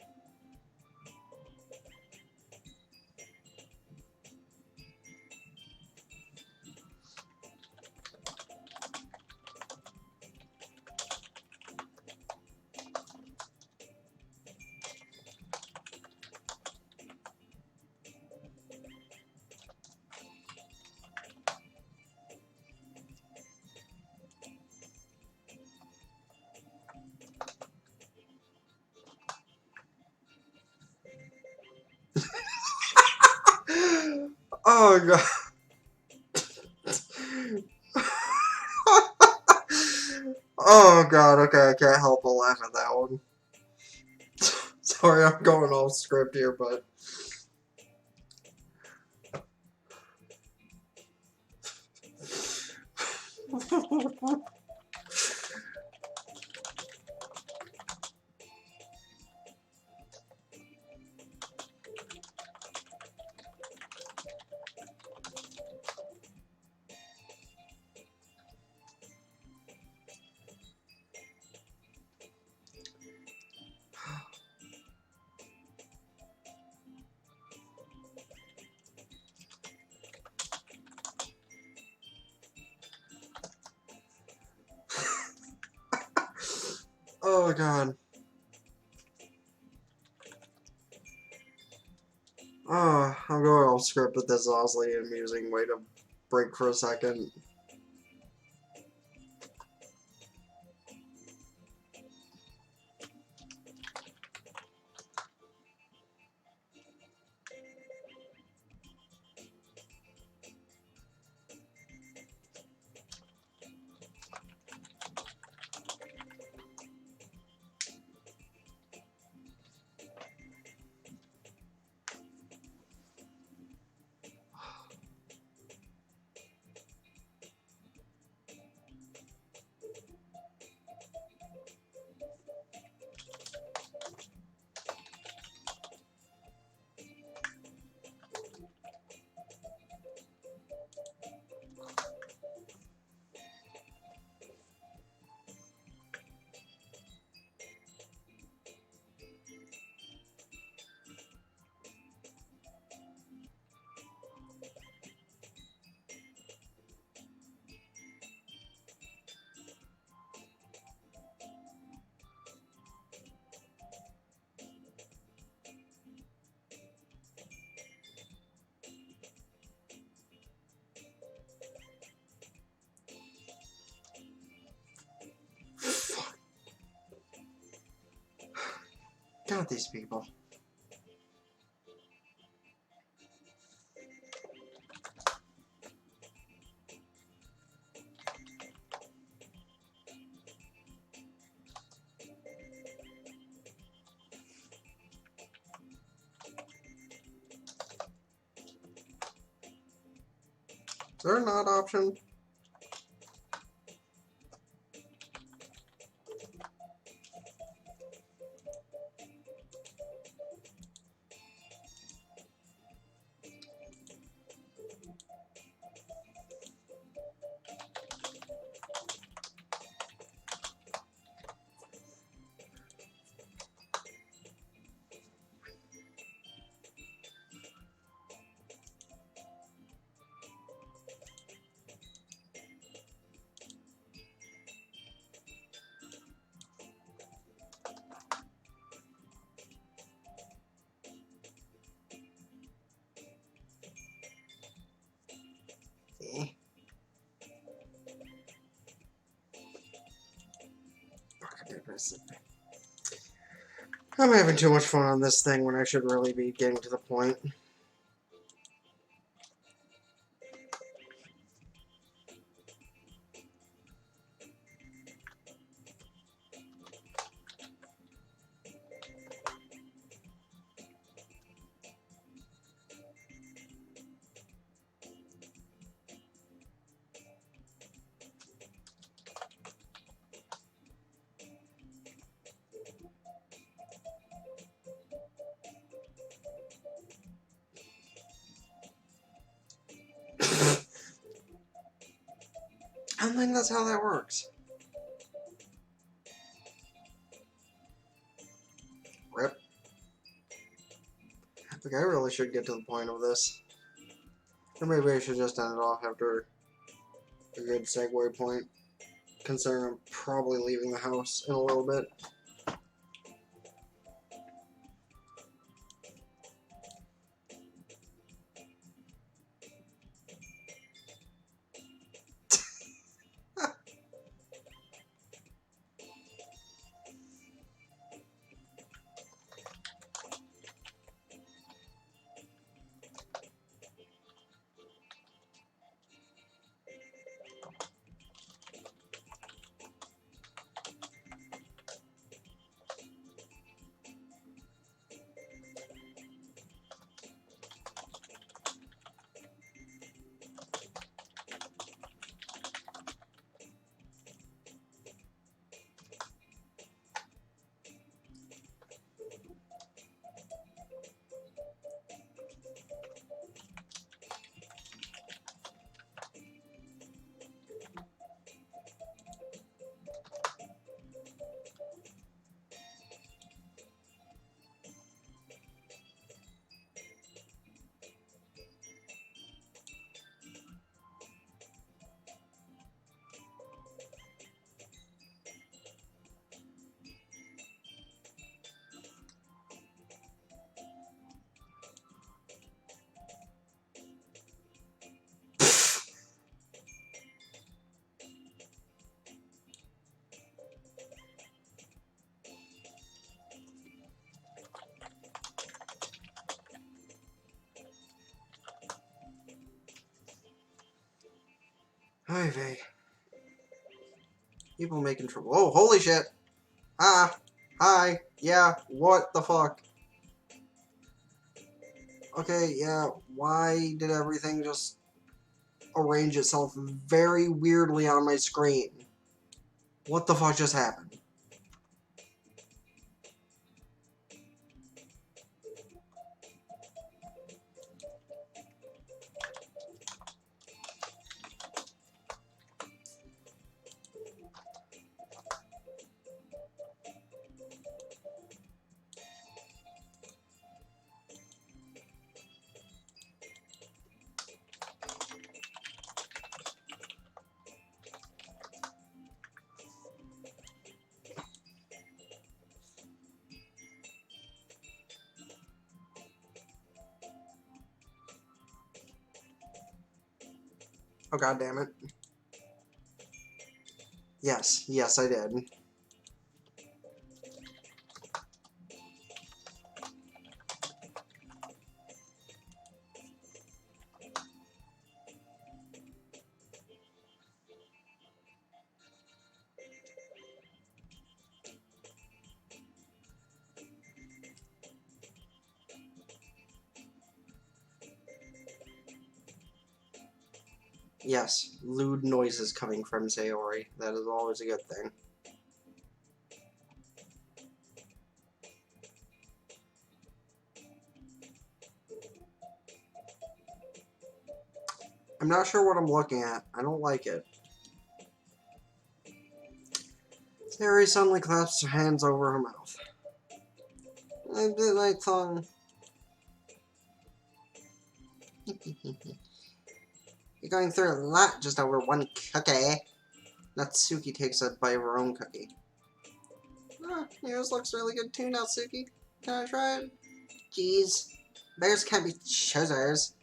Oh god. Oh god, okay, I can't help but laugh at that one. Sorry, I'm going off script here, but... Oh god. Oh, I'm going off script, but this is honestly an amusing way to break for a second. God, these people. Is there a not option? Eh. I'm having too much fun on this thing when I should really be getting to the point. I don't think that's how that works. Okay, I really should get to the point of this. Or maybe I should just end it off after a good segue point, considering I'm probably leaving the house in a little bit. Hi, Vay. People making trouble. Oh, holy shit! Ah! Hi! Yeah, what the fuck? Okay, yeah, why did everything just arrange itself very weirdly on my screen? What the fuck just happened? Oh, god damn it. Yes, yes, I did. Yes, lewd noises coming from Sayori. That is always a good thing. I'm not sure what I'm looking at. I don't like it. Sayori suddenly claps her hands over her mouth. I bit my tongue. You're going through a lot just over one cookie. Natsuki takes a bite of her own cookie. Ah, yours looks really good too, Natsuki. Can I try it? Jeez. Bears can't be choosers.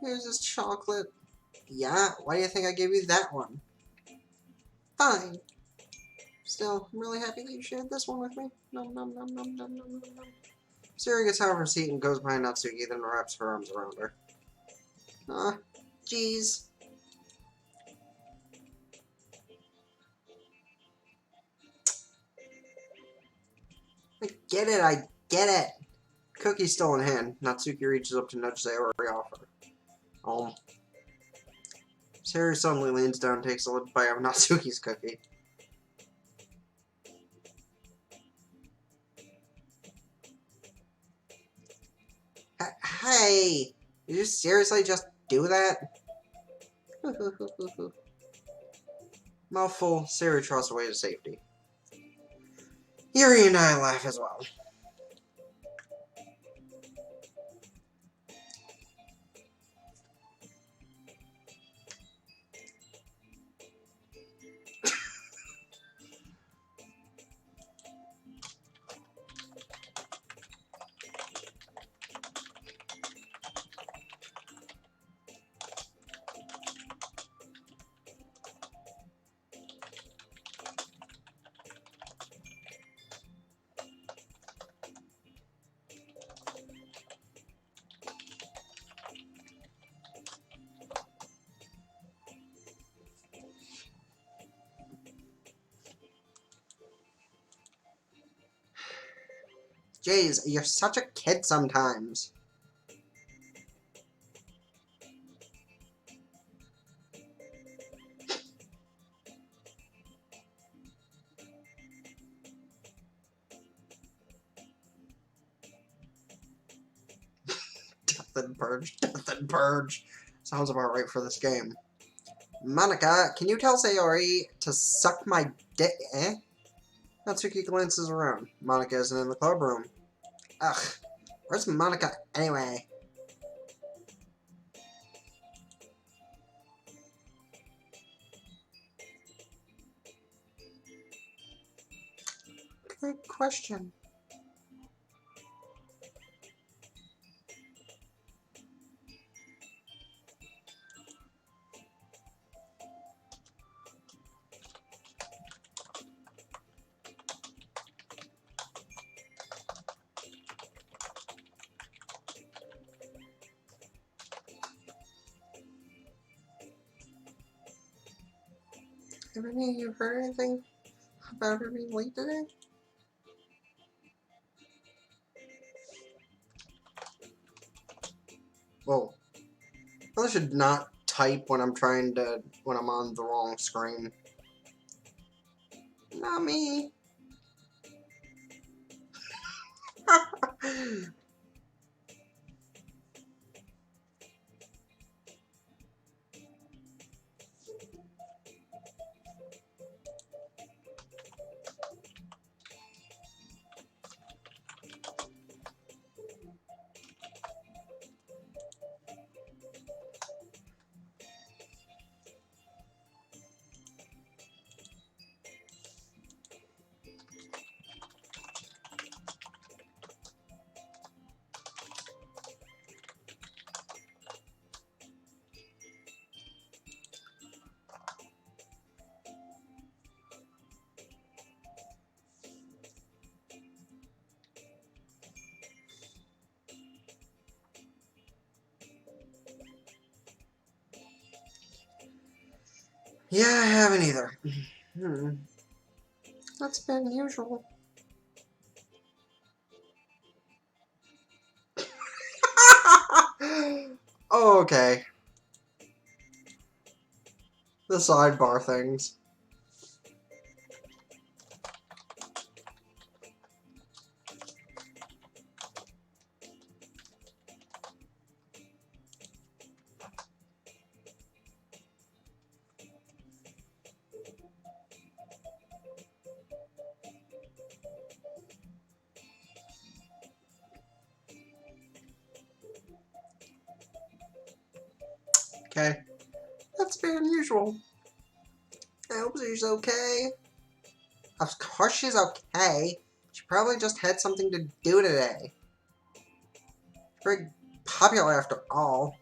Here's this chocolate. Yeah, why do you think I gave you that one? Fine. Still, I'm really happy that you shared this one with me. Nom nom nom nom nom nom nom nom. Sayori gets out of her seat and goes behind Natsuki, then wraps her arms around her. Ah, jeez. I get it. Cookie still in hand. Natsuki reaches up to nudge Sayori off her. Sayori suddenly leans down and takes a little bite of Natsuki's cookie. Hey! Did you seriously just do that? Mouthful, Sayori trots away to safety. Yuri and I laugh as well. Jeez, you're such a kid sometimes. Death and Purge, Death and Purge. Sounds about right for this game. Monica, can you tell Sayori to suck my dick? Eh? Natsuki glances around. Monica isn't in the club room. Ugh, where's Monica anyway? Good question. Have any of you heard anything about her being late today? Whoa. I should not type when I'm on the wrong screen. Not me. Yeah, I haven't either. That's been unusual. Oh, okay. The sidebar things. Okay. That's very unusual. I hope she's okay. Of course she's okay. She probably just had something to do today. She's very popular after all.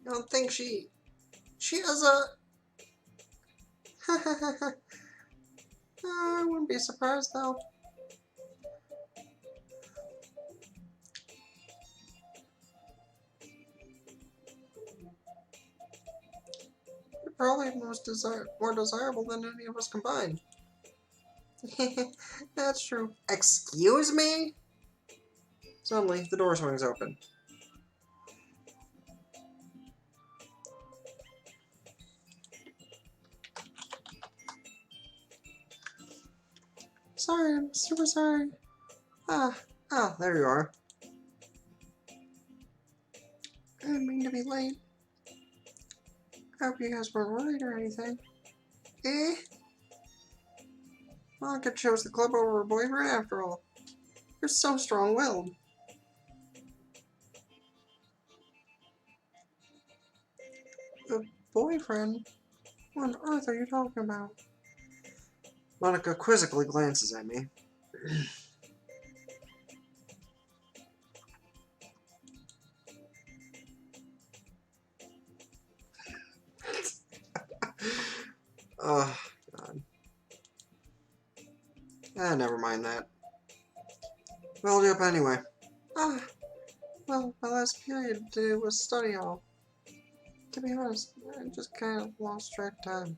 I don't think she has a... I wouldn't be surprised, though. You're probably more desirable than any of us combined. That's true. Excuse me? Suddenly, the door swings open. Sorry, I'm super sorry. There you are. I didn't mean to be late. I hope you guys weren't worried or anything. Eh? Monica chose the club over her boyfriend after all. You're so strong-willed. A boyfriend? What on earth are you talking about? Monica quizzically glances at me. Oh, God. Never mind that. Well, yep, anyway. Ah, well, my last period today was study hall. To be honest, I just kind of lost track of time.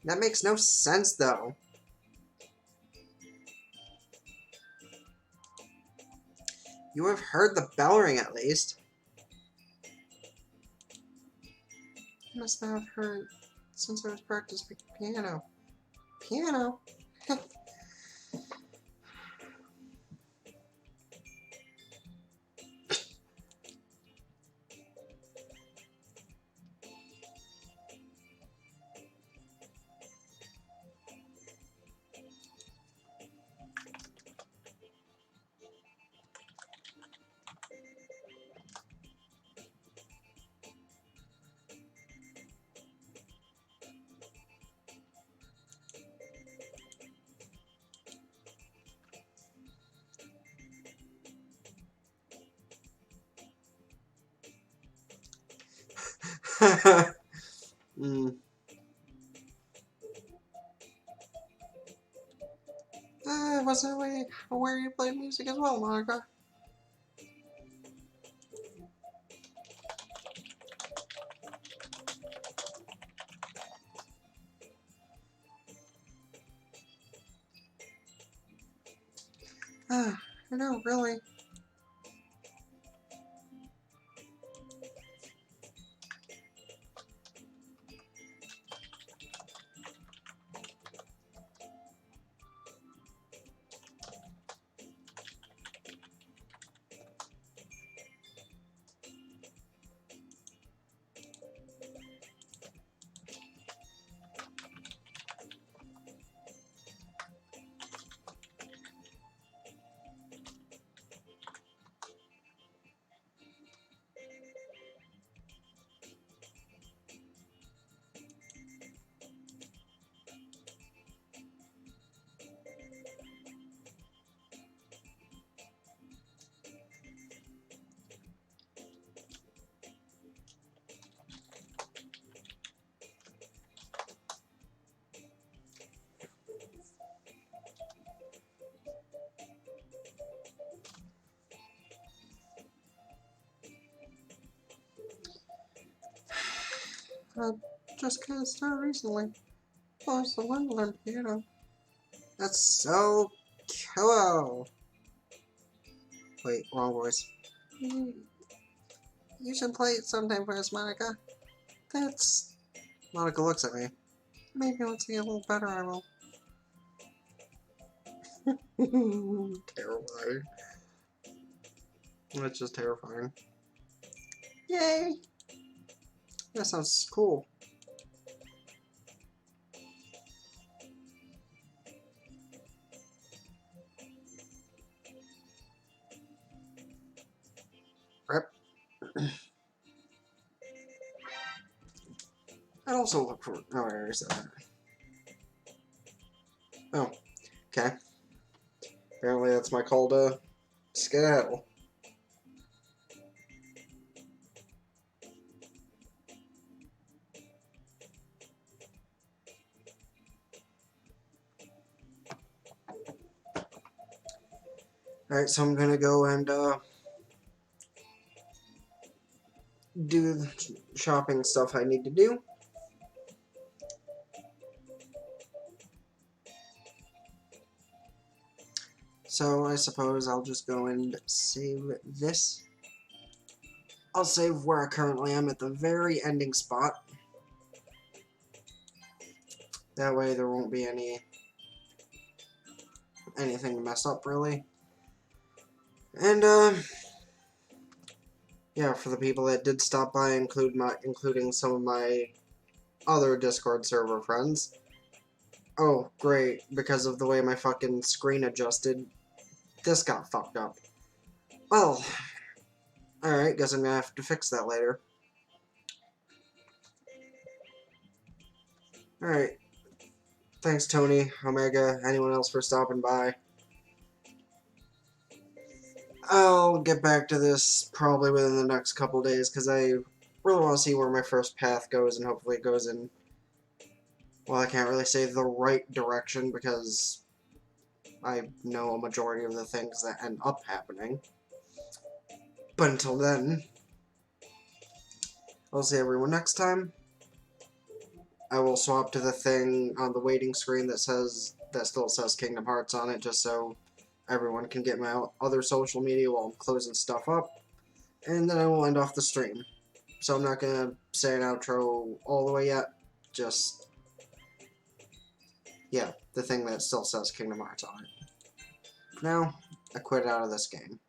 That makes no sense, though. You have heard the bell ring, at least. I must not have heard since I was practicing piano. Piano? mm. I wasn't really aware you played music as well, Monica. I know, really. I just kind of started recently. I was the one to learn piano. That's so cool. Wait, wrong voice. You should play it sometime for us, Monica. That's... Monica looks at me. Maybe once I get a little better, I will. Terrifying. That's just terrifying. Yay! That sounds cool. Rip. I'd also look for... Oh, I already said that. Oh, okay. Apparently that's my call to skedaddle. Alright, so I'm gonna go and, do the shopping stuff I need to do. So I suppose I'll just go and save this. I'll save where I currently am at the very ending spot. That way there won't be anything to mess up, really. And, yeah, for the people that did stop by, including some of my other Discord server friends. Oh, great, because of the way my fucking screen adjusted, this got fucked up. Well, alright, guess I'm gonna have to fix that later. Alright. Thanks, Tony, Omega, anyone else for stopping by. I'll get back to this probably within the next couple days, because I really want to see where my first path goes, and hopefully it goes in, well, I can't really say the right direction, because I know a majority of the things that end up happening. But until then, I'll see everyone next time. I will swap to the thing on the waiting screen that still says Kingdom Hearts on it, just so everyone can get my other social media while I'm closing stuff up. And then I will end off the stream. So I'm not gonna say an outro all the way yet. Just, yeah, the thing that still says Kingdom Hearts on it. Now, I quit out of this game.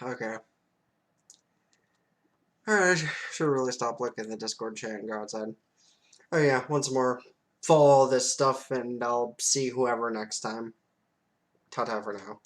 Okay. Alright, should really stop looking at the Discord chat and go outside. Oh yeah, once more, follow all this stuff and I'll see whoever next time. Ta-ta for now.